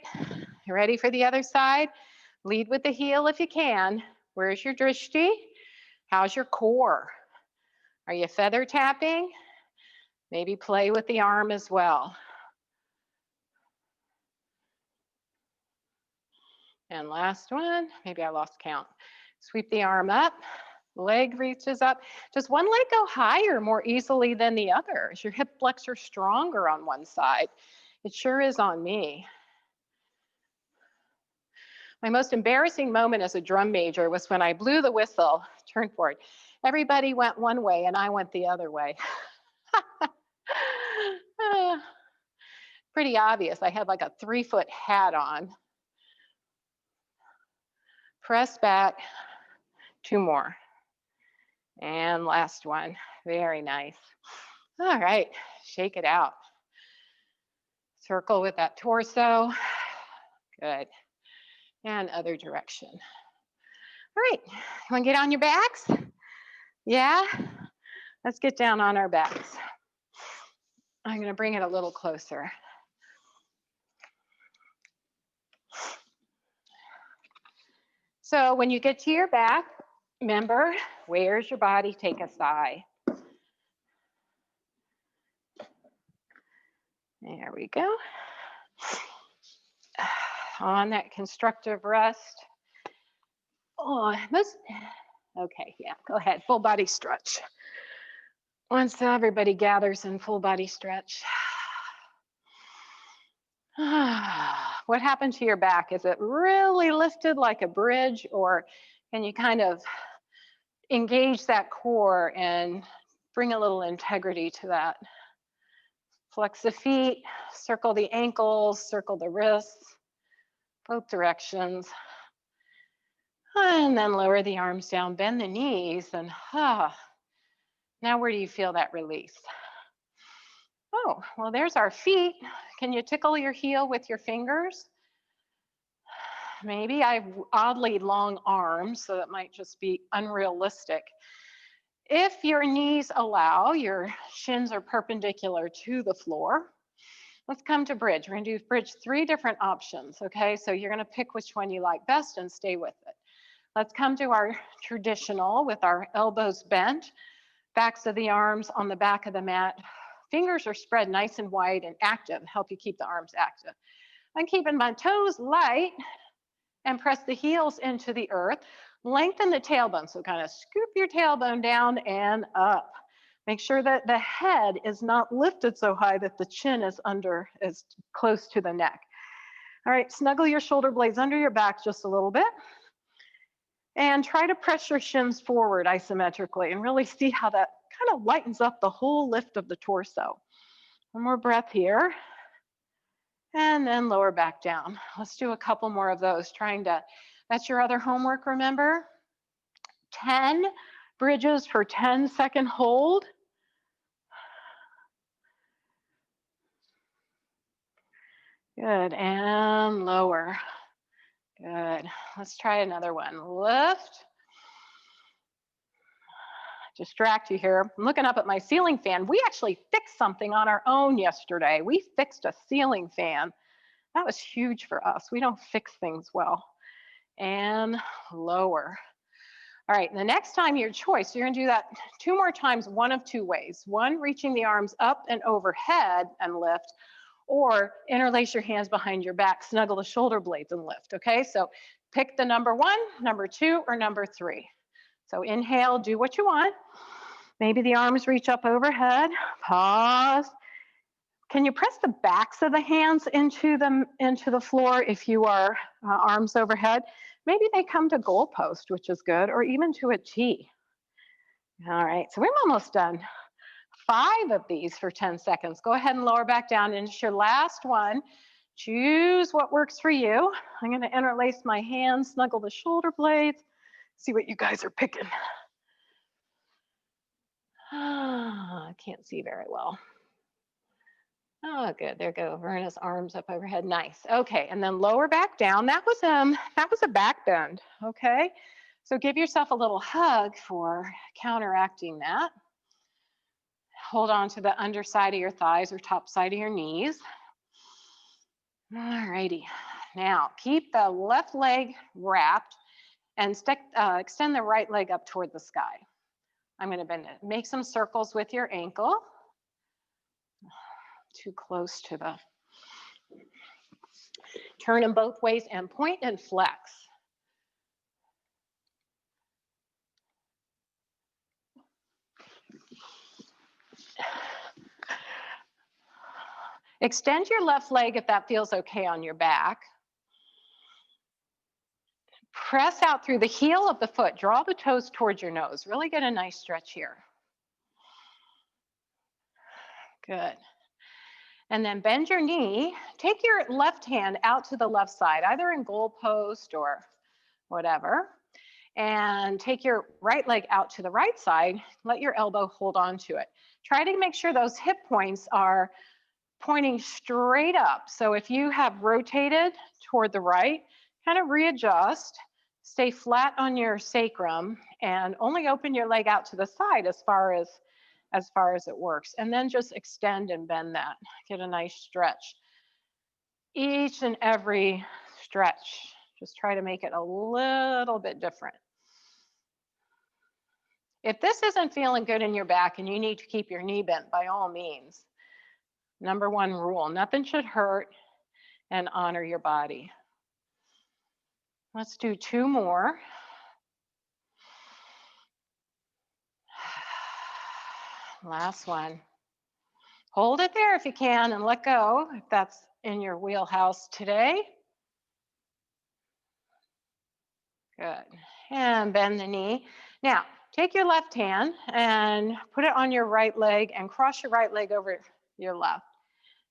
You ready for the other side? Lead with the heel if you can. Where's your drishti? How's your core? Are you feather tapping? Maybe play with the arm as well. And last one, maybe I lost count. Sweep the arm up, leg reaches up. Does one leg go higher more easily than the other? Is your hip flexor stronger on one side? It sure is on me. My most embarrassing moment as a drum major was when I blew the whistle, turn forward. Everybody went one way and I went the other way. Pretty obvious. I had like a 3-foot hat on. Press back, 2 more. And last one, very nice. All right, shake it out. Circle with that torso, good. And other direction. All right, you wanna get on your backs? Yeah, let's get down on our backs. I'm gonna bring it a little closer. So when you get to your back, remember, where's your body? Take a sigh. There we go. On that constructive rest. Oh, okay, yeah, go ahead, full body stretch. Once everybody gathers in full body stretch. What happened to your back? Is it really lifted like a bridge, or can you kind of engage that core and bring a little integrity to that? Flex the feet, circle the ankles, circle the wrists, both directions. And then lower the arms down, bend the knees, and now where do you feel that release? Oh, well, there's our feet. Can you tickle your heel with your fingers? Maybe I have oddly long arms, so that might just be unrealistic. If your knees allow, your shins are perpendicular to the floor. Let's come to bridge. We're gonna do bridge 3 different options, okay? So you're gonna pick which one you like best and stay with it. Let's come to our traditional with our elbows bent, backs of the arms on the back of the mat. Fingers are spread nice and wide and active, help you keep the arms active. I'm keeping my toes light and press the heels into the earth. Lengthen the tailbone, so kind of scoop your tailbone down and up. Make sure that the head is not lifted so high that the chin is close to the neck. All right, snuggle your shoulder blades under your back just a little bit. And try to press your shins forward isometrically and really see how that kind of lightens up the whole lift of the torso. One more breath here. And then lower back down. Let's do a couple more of those, that's your other homework, remember? 10 bridges for 10-second hold. Good, and lower. Good, let's try another one. Lift. Distract you here. I'm looking up at my ceiling fan. We actually fixed something on our own yesterday. We fixed a ceiling fan. That was huge for us. We don't fix things well. And lower. All right, the next time your choice, you're gonna do that 2 more times, one of 2 ways. One, reaching the arms up and overhead and lift, or interlace your hands behind your back, snuggle the shoulder blades and lift, okay? So pick the number 1, number 2, or number 3. So inhale, do what you want. Maybe the arms reach up overhead, pause. Can you press the backs of the hands into the floor if you are arms overhead? Maybe they come to goalpost, which is good, or even to a T. All right, so we're almost done. 5 of these for 10 seconds. Go ahead and lower back down into your last one. Choose what works for you. I'm gonna interlace my hands, snuggle the shoulder blades, See what you guys are picking. I can't see very well. Oh, good. There go. Verna's arms up overhead. Nice. Okay, and then lower back down. That was a back bend. Okay, so give yourself a little hug for counteracting that. Hold on to the underside of your thighs or top side of your knees. All righty. Now keep the left leg wrapped and extend the right leg up toward the sky. I'm going to bend it. Make some circles with your ankle. Too close to the. Turn them both ways and point and flex. Extend your left leg if that feels okay on your back. Press out through the heel of the foot. Draw the toes towards your nose. Really get a nice stretch here. Good. And then bend your knee. Take your left hand out to the left side, either in goalpost or whatever. And take your right leg out to the right side. Let your elbow hold on to it. Try to make sure those hip points are pointing straight up. So if you have rotated toward the right, kind of readjust, stay flat on your sacrum, and only open your leg out to the side as far as it works. And then just extend and bend that. Get a nice stretch. Each and every stretch, just try to make it a little bit different. If this isn't feeling good in your back and you need to keep your knee bent, by all means, number one rule, nothing should hurt, and honor your body. Let's do 2 more. Last one. Hold it there if you can and let go if that's in your wheelhouse today. Good. And bend the knee. Now, take your left hand and put it on your right leg and cross your right leg over your left.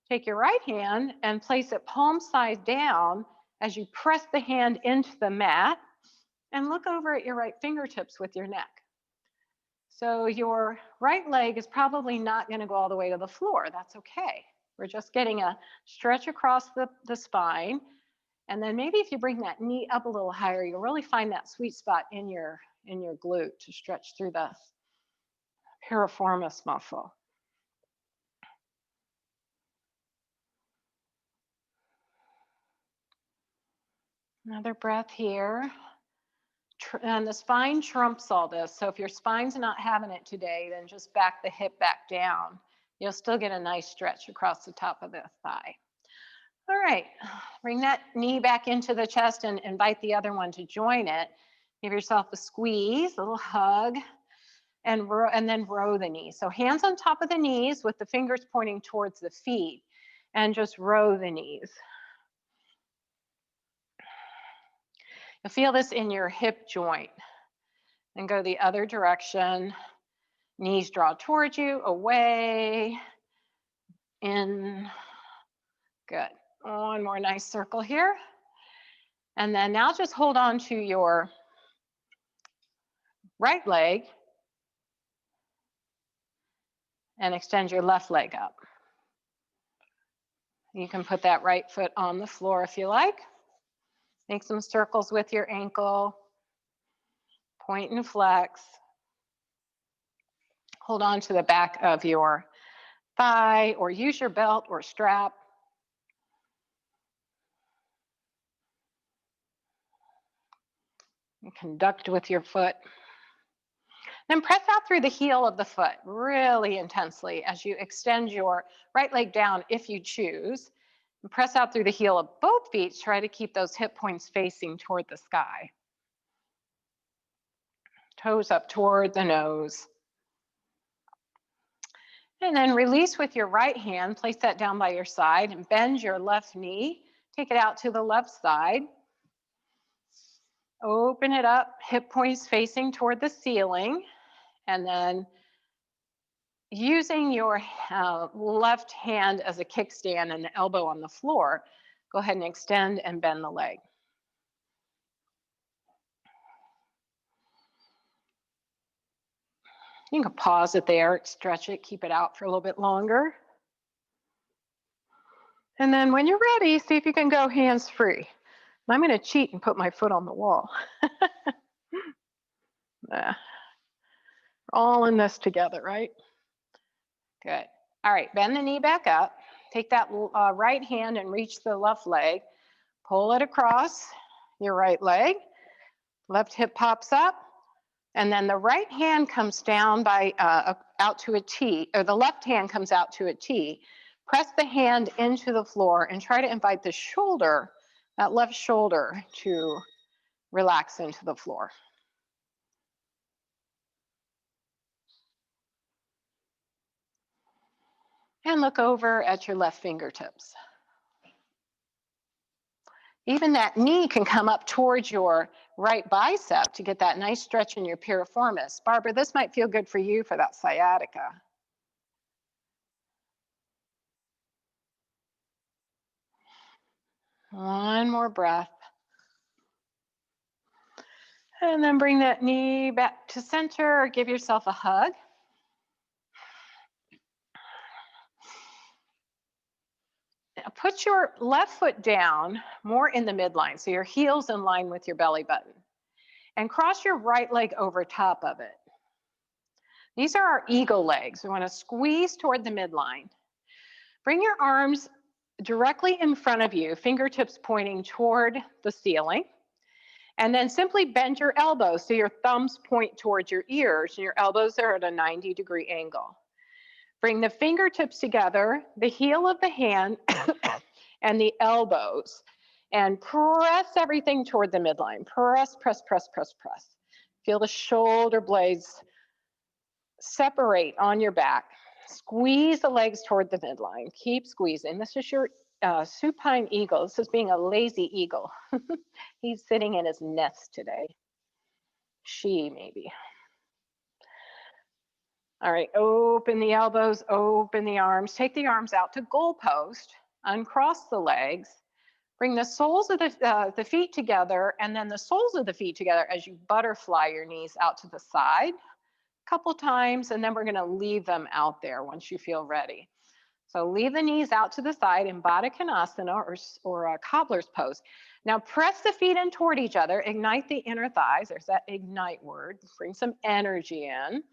Take your right hand and place it palm side down as you press the hand into the mat, and look over at your right fingertips with your neck. So your right leg is probably not going to go all the way to the floor. That's okay. We're just getting a stretch across the spine. And then maybe if you bring that knee up a little higher, you'll really find that sweet spot in your glute to stretch through the piriformis muscle. Another breath here. And the spine trumps all this. So if your spine's not having it today, then just back the hip back down. You'll still get a nice stretch across the top of the thigh. All right, bring that knee back into the chest and invite the other one to join it. Give yourself a squeeze, a little hug, and then row the knee. So hands on top of the knees with the fingers pointing towards the feet, and just row the knees. You'll feel this in your hip joint. Then go the other direction. Knees draw towards you, away, in. Good. One more nice circle here. And then now just hold on to your right leg and extend your left leg up. You can put that right foot on the floor if you like. Make some circles with your ankle. Point and flex. Hold on to the back of your thigh or use your belt or strap. And conduct with your foot. Then press out through the heel of the foot really intensely as you extend your right leg down if you choose. And press out through the heel of both feet. Try to keep those hip points facing toward the sky. Toes up toward the nose. And then release with your right hand. Place that down by your side and bend your left knee. Take it out to the left side. Open it up, hip points facing toward the ceiling. And then using your left hand as a kickstand and the elbow on the floor, go ahead and extend and bend the leg. You can pause it there, stretch it, keep it out for a little bit longer. And then when you're ready, see if you can go hands-free. I'm going to cheat and put my foot on the wall. We're all in this together, right? Good. All right, bend the knee back up. Take that right hand and reach the left leg. Pull it across your right leg. Left hip pops up. And then the right hand comes down by out to a T, or the left hand comes out to a T. Press the hand into the floor and try to invite the shoulder, that left shoulder, to relax into the floor. And look over at your left fingertips. Even that knee can come up towards your right bicep to get that nice stretch in your piriformis. Barbara, this might feel good for you for that sciatica. One more breath. And then bring that knee back to center or give yourself a hug. Now put your left foot down more in the midline, so your heel's in line with your belly button. And cross your right leg over top of it. These are our eagle legs. We want to squeeze toward the midline. Bring your arms directly in front of you, fingertips pointing toward the ceiling. And then simply bend your elbows so your thumbs point towards your ears and your elbows are at a 90-degree angle. Bring the fingertips together, the heel of the hand and the elbows, and press everything toward the midline. Press, press, press, press, press. Feel the shoulder blades separate on your back. Squeeze the legs toward the midline. Keep squeezing. This is your supine eagle. This is being a lazy eagle. He's sitting in his nest today. She, maybe. All right, open the elbows, open the arms. Take the arms out to goalpost. Uncross the legs. Bring the soles of the feet together and then the soles of the feet together as you butterfly your knees out to the side a couple times, and then we're gonna leave them out there once you feel ready. So leave the knees out to the side in Baddha Konasana or a cobbler's pose. Now press the feet in toward each other, ignite the inner thighs. There's that ignite word. Bring some energy in.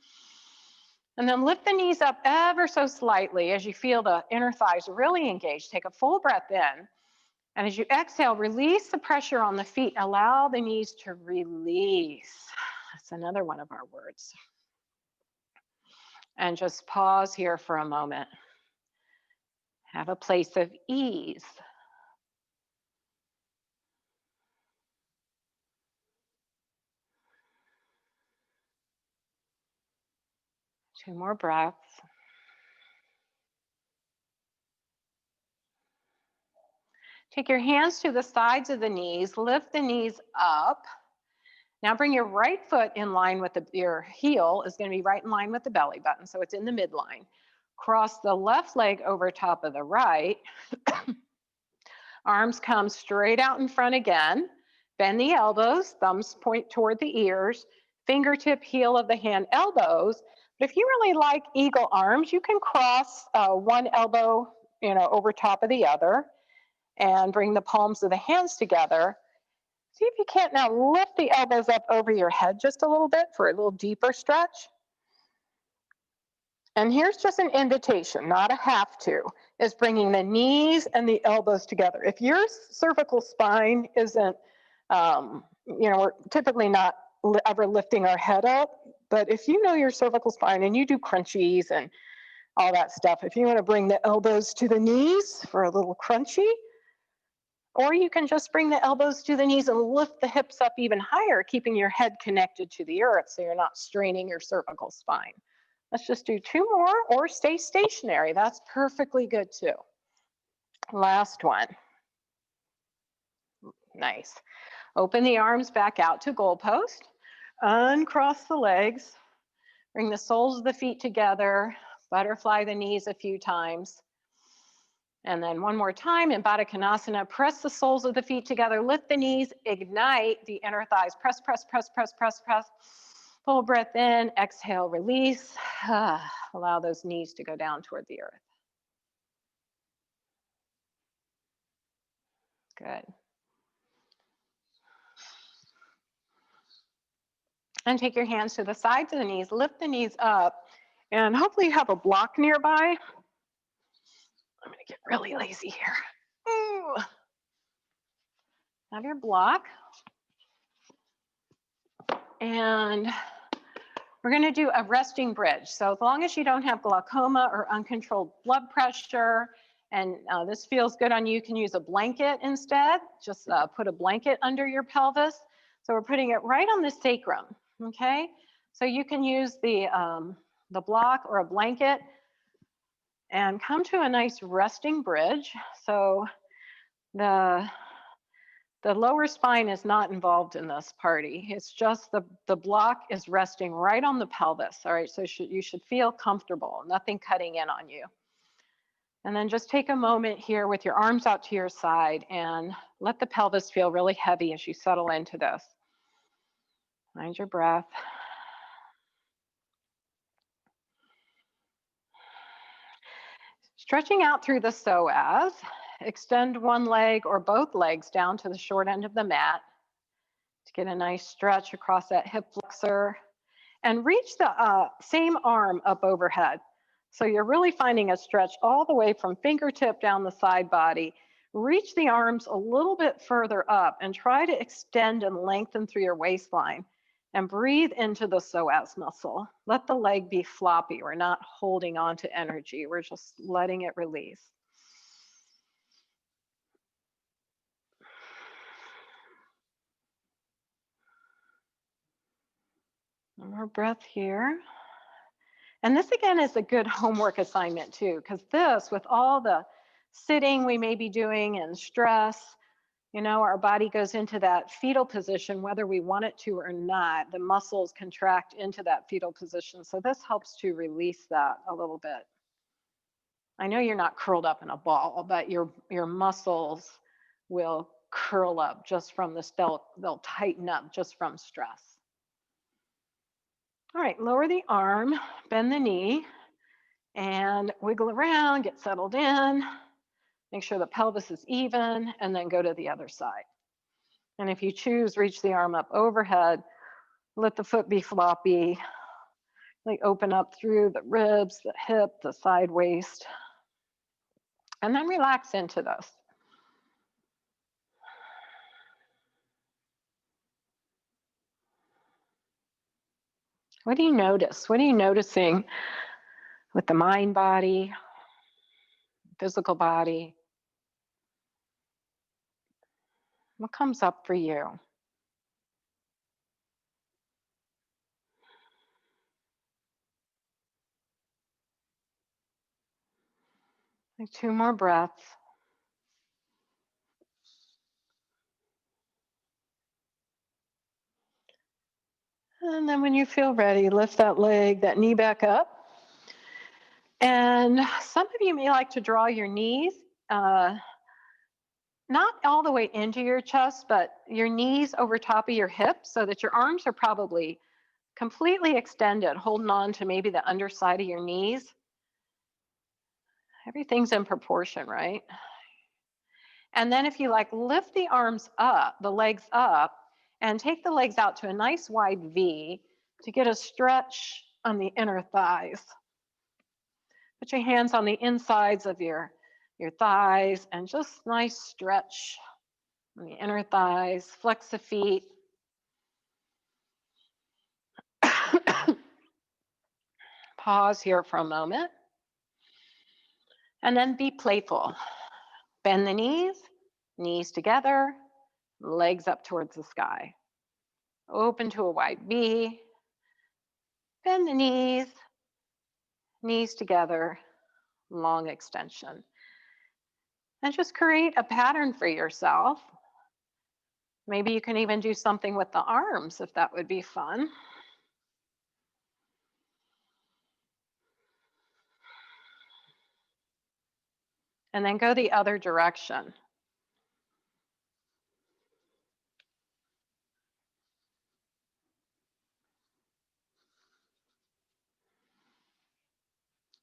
And then lift the knees up ever so slightly as you feel the inner thighs really engaged. Take a full breath in. And as you exhale, release the pressure on the feet. Allow the knees to release. That's another one of our words. And just pause here for a moment. Have a place of ease. Two more breaths. Take your hands to the sides of the knees, lift the knees up. Now bring your right foot in line with your heel is going to be right in line with the belly button, so it's in the midline. Cross the left leg over top of the right. Arms come straight out in front again. Bend the elbows, thumbs point toward the ears, fingertip, heel of the hand, elbows. But if you really like eagle arms, you can cross one elbow, over top of the other and bring the palms of the hands together. See if you can't now lift the elbows up over your head just a little bit for a little deeper stretch. And here's just an invitation, not a have to, is bringing the knees and the elbows together. If your cervical spine isn't, we're typically not ever lifting our head up, but if you know your cervical spine and you do crunchies and all that stuff, if you want to bring the elbows to the knees for a little crunchy, or you can just bring the elbows to the knees and lift the hips up even higher, keeping your head connected to the earth so you're not straining your cervical spine. Let's just do two more or stay stationary. That's perfectly good too. Last one. Nice. Open the arms back out to goalpost. Uncross the legs. Bring the soles of the feet together. Butterfly the knees a few times. And then one more time in Baddha Konasana, press the soles of the feet together, lift the knees, ignite the inner thighs, press, press, press, press, press, press. Full breath in, exhale, release. Allow those knees to go down toward the earth. Good. And take your hands to the sides of the knees, lift the knees up, and hopefully you have a block nearby. I'm gonna get really lazy here. Ooh. Have your block. And we're gonna do a resting bridge. So as long as you don't have glaucoma or uncontrolled blood pressure, and this feels good on you, you can use a blanket instead. Just put a blanket under your pelvis. So we're putting it right on the sacrum, okay? So you can use the block or a blanket and come to a nice resting bridge. So the lower spine is not involved in this party. It's just the block is resting right on the pelvis, all right? So you should feel comfortable, nothing cutting in on you. And then just take a moment here with your arms out to your side and let the pelvis feel really heavy as you settle into this. Mind your breath. Stretching out through the psoas, extend one leg or both legs down to the short end of the mat to get a nice stretch across that hip flexor, and reach the same arm up overhead. So you're really finding a stretch all the way from fingertip down the side body. Reach the arms a little bit further up and try to extend and lengthen through your waistline, and breathe into the psoas muscle. Let the leg be floppy. We're not holding on to energy. We're just letting it release. One more breath here. And this again is a good homework assignment too, because this, with all the sitting we may be doing and stress, you know, our body goes into that fetal position, whether we want it to or not. The muscles contract into that fetal position. So this helps to release that a little bit. I know you're not curled up in a ball, but your muscles will curl up just from this, they'll tighten up just from stress. All right, lower the arm, bend the knee, and wiggle around, get settled in. Make sure the pelvis is even, and then go to the other side. And if you choose, reach the arm up overhead, let the foot be floppy, like open up through the ribs, the hip, the side waist, and then relax into this. What do you notice? What are you noticing with the mind body, physical body? What comes up for you? Like 2 more breaths. And then when you feel ready, lift that leg, that knee back up. And some of you may like to draw your knees, not all the way into your chest, but your knees over top of your hips so that your arms are probably completely extended, holding on to maybe the underside of your knees. Everything's in proportion, right? And then if you like, lift the arms up, the legs up, and take the legs out to a nice wide V to get a stretch on the inner thighs. Put your hands on the insides of your thighs and just nice stretch on the inner thighs. Flex the feet. Pause here for a moment. And then be playful. Bend the knees together, legs up towards the sky. Open to a wide V. Bend the knees together, long extension. And just create a pattern for yourself. Maybe you can even do something with the arms if that would be fun. And then go the other direction.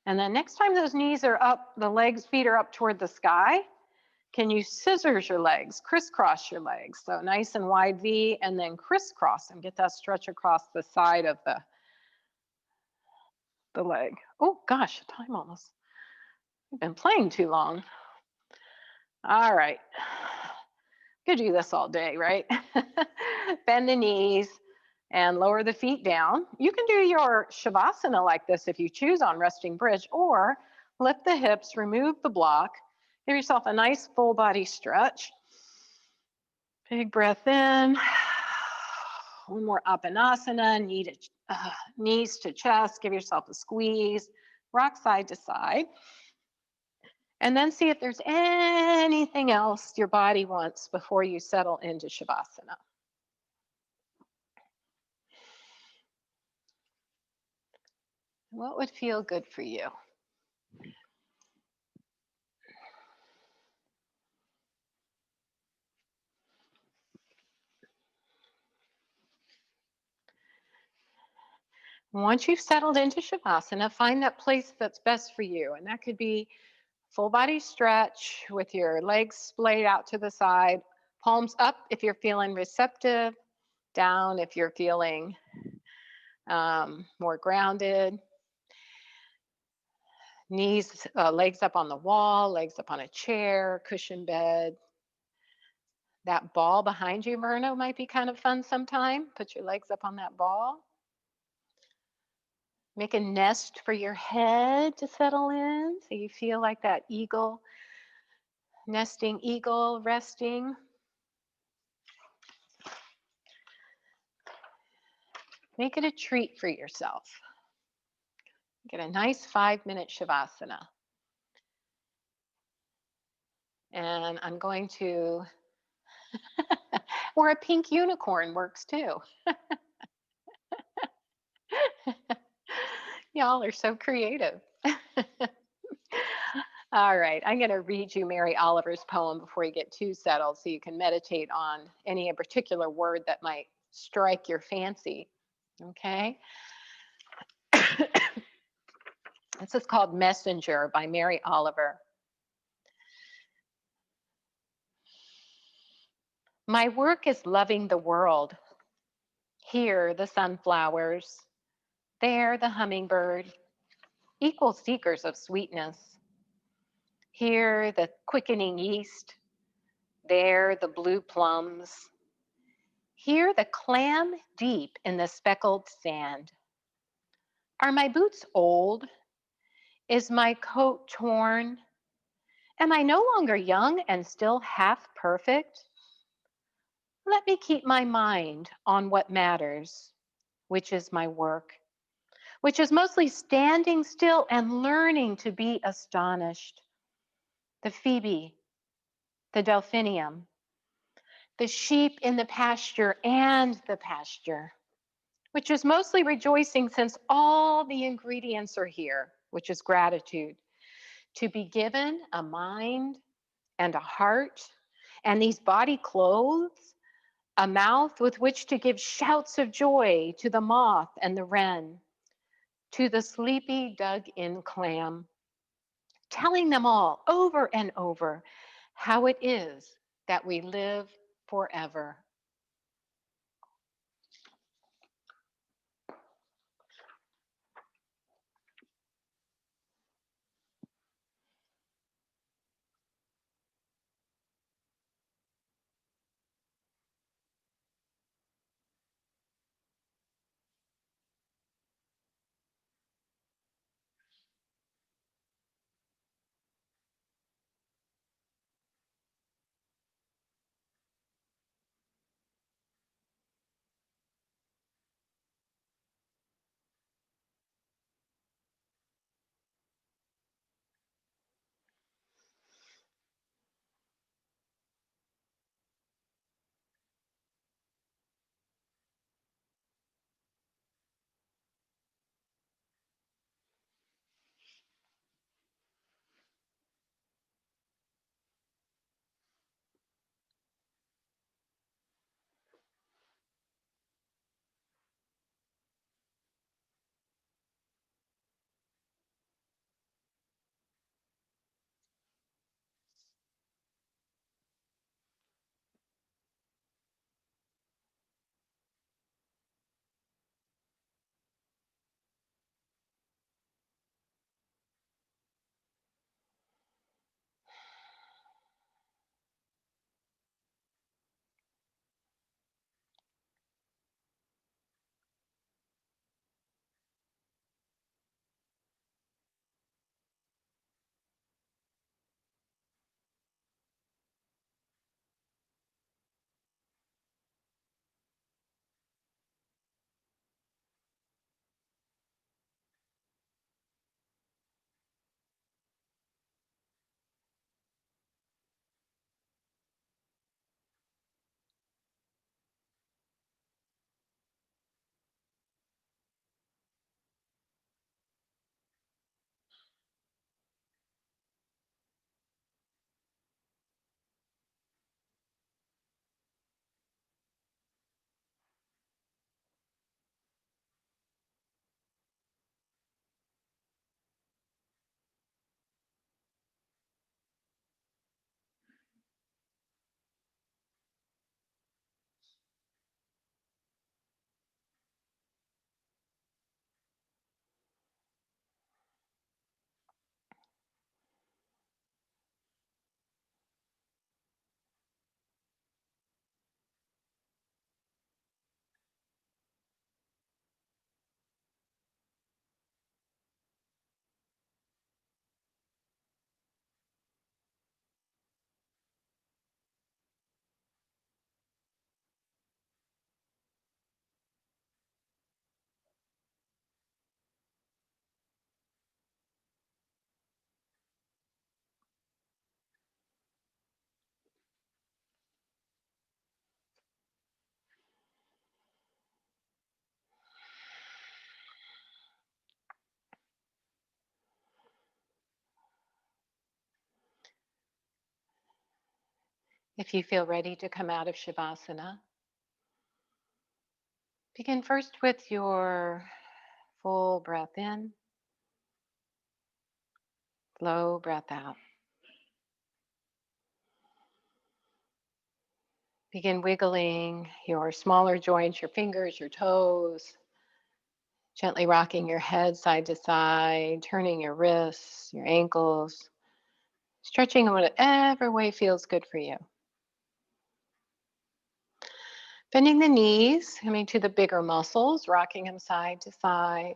And then next time those knees are up, the legs, feet are up toward the sky, can you scissors your legs, crisscross your legs? So nice and wide V, and then crisscross them. Get that stretch across the side of the leg. Oh gosh, time almost. I've been playing too long. All right. Could do this all day, right? Bend the knees and lower the feet down. You can do your Shavasana like this if you choose on resting bridge, or lift the hips, remove the block, give yourself a nice full body stretch. Big breath in. One more Apanasana, knees to chest, give yourself a squeeze, rock side to side. And then see if there's anything else your body wants before you settle into Shavasana. What would feel good for you? Once you've settled into Shavasana, find that place that's best for you. And that could be full body stretch with your legs splayed out to the side, palms up if you're feeling receptive, down if you're feeling more grounded. Knees, legs up on the wall, legs up on a chair, cushion bed. That ball behind you, Myrna, might be kind of fun sometime. Put your legs up on that ball. Make a nest for your head to settle in so you feel like that eagle, nesting eagle, resting. Make it a treat for yourself. Get a nice 5-minute Shavasana. And I'm going to, or a pink unicorn works too. Y'all are so creative. All right, I'm going to read you Mary Oliver's poem before you get too settled so you can meditate on any particular word that might strike your fancy. Okay? This is called Messenger by Mary Oliver. My work is loving the world. Here, the sunflowers. There, the hummingbird. Equal seekers of sweetness. Here, the quickening yeast. There, the blue plums. Here, the clam deep in the speckled sand. Are my boots old? Is my coat torn? Am I no longer young and still half perfect? Let me keep my mind on what matters, which is my work, which is mostly standing still and learning to be astonished. The Phoebe, the delphinium, the sheep in the pasture and the pasture, which is mostly rejoicing since all the ingredients are here, which is gratitude. To be given a mind and a heart and these body clothes, a mouth with which to give shouts of joy to the moth and the wren, to the sleepy dug-in clam, telling them all over and over how it is that we live forever. If you feel ready to come out of Shavasana, begin first with your full breath in, slow breath out. Begin wiggling your smaller joints, your fingers, your toes, gently rocking your head side to side, turning your wrists, your ankles, stretching in whatever way feels good for you. Bending the knees, coming to the bigger muscles, rocking them side to side.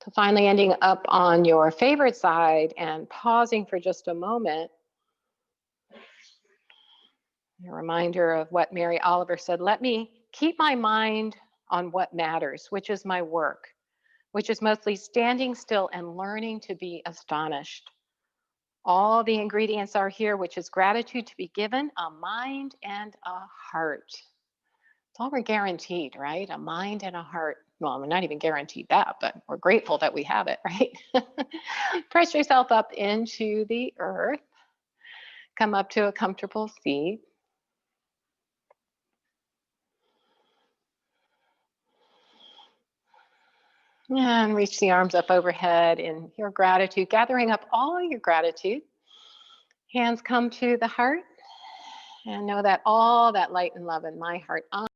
So finally ending up on your favorite side and pausing for just a moment. A reminder of what Mary Oliver said, let me keep my mind on what matters, which is my work, which is mostly standing still and learning to be astonished. All the ingredients are here, which is gratitude to be given, a mind and a heart. It's all we're guaranteed, right? A mind and a heart. Well, we're not even guaranteed that, but we're grateful that we have it, right? Press yourself up into the earth. Come up to a comfortable seat. And reach the arms up overhead in your gratitude, gathering up all your gratitude. Hands come to the heart and know that all that light and love in my heart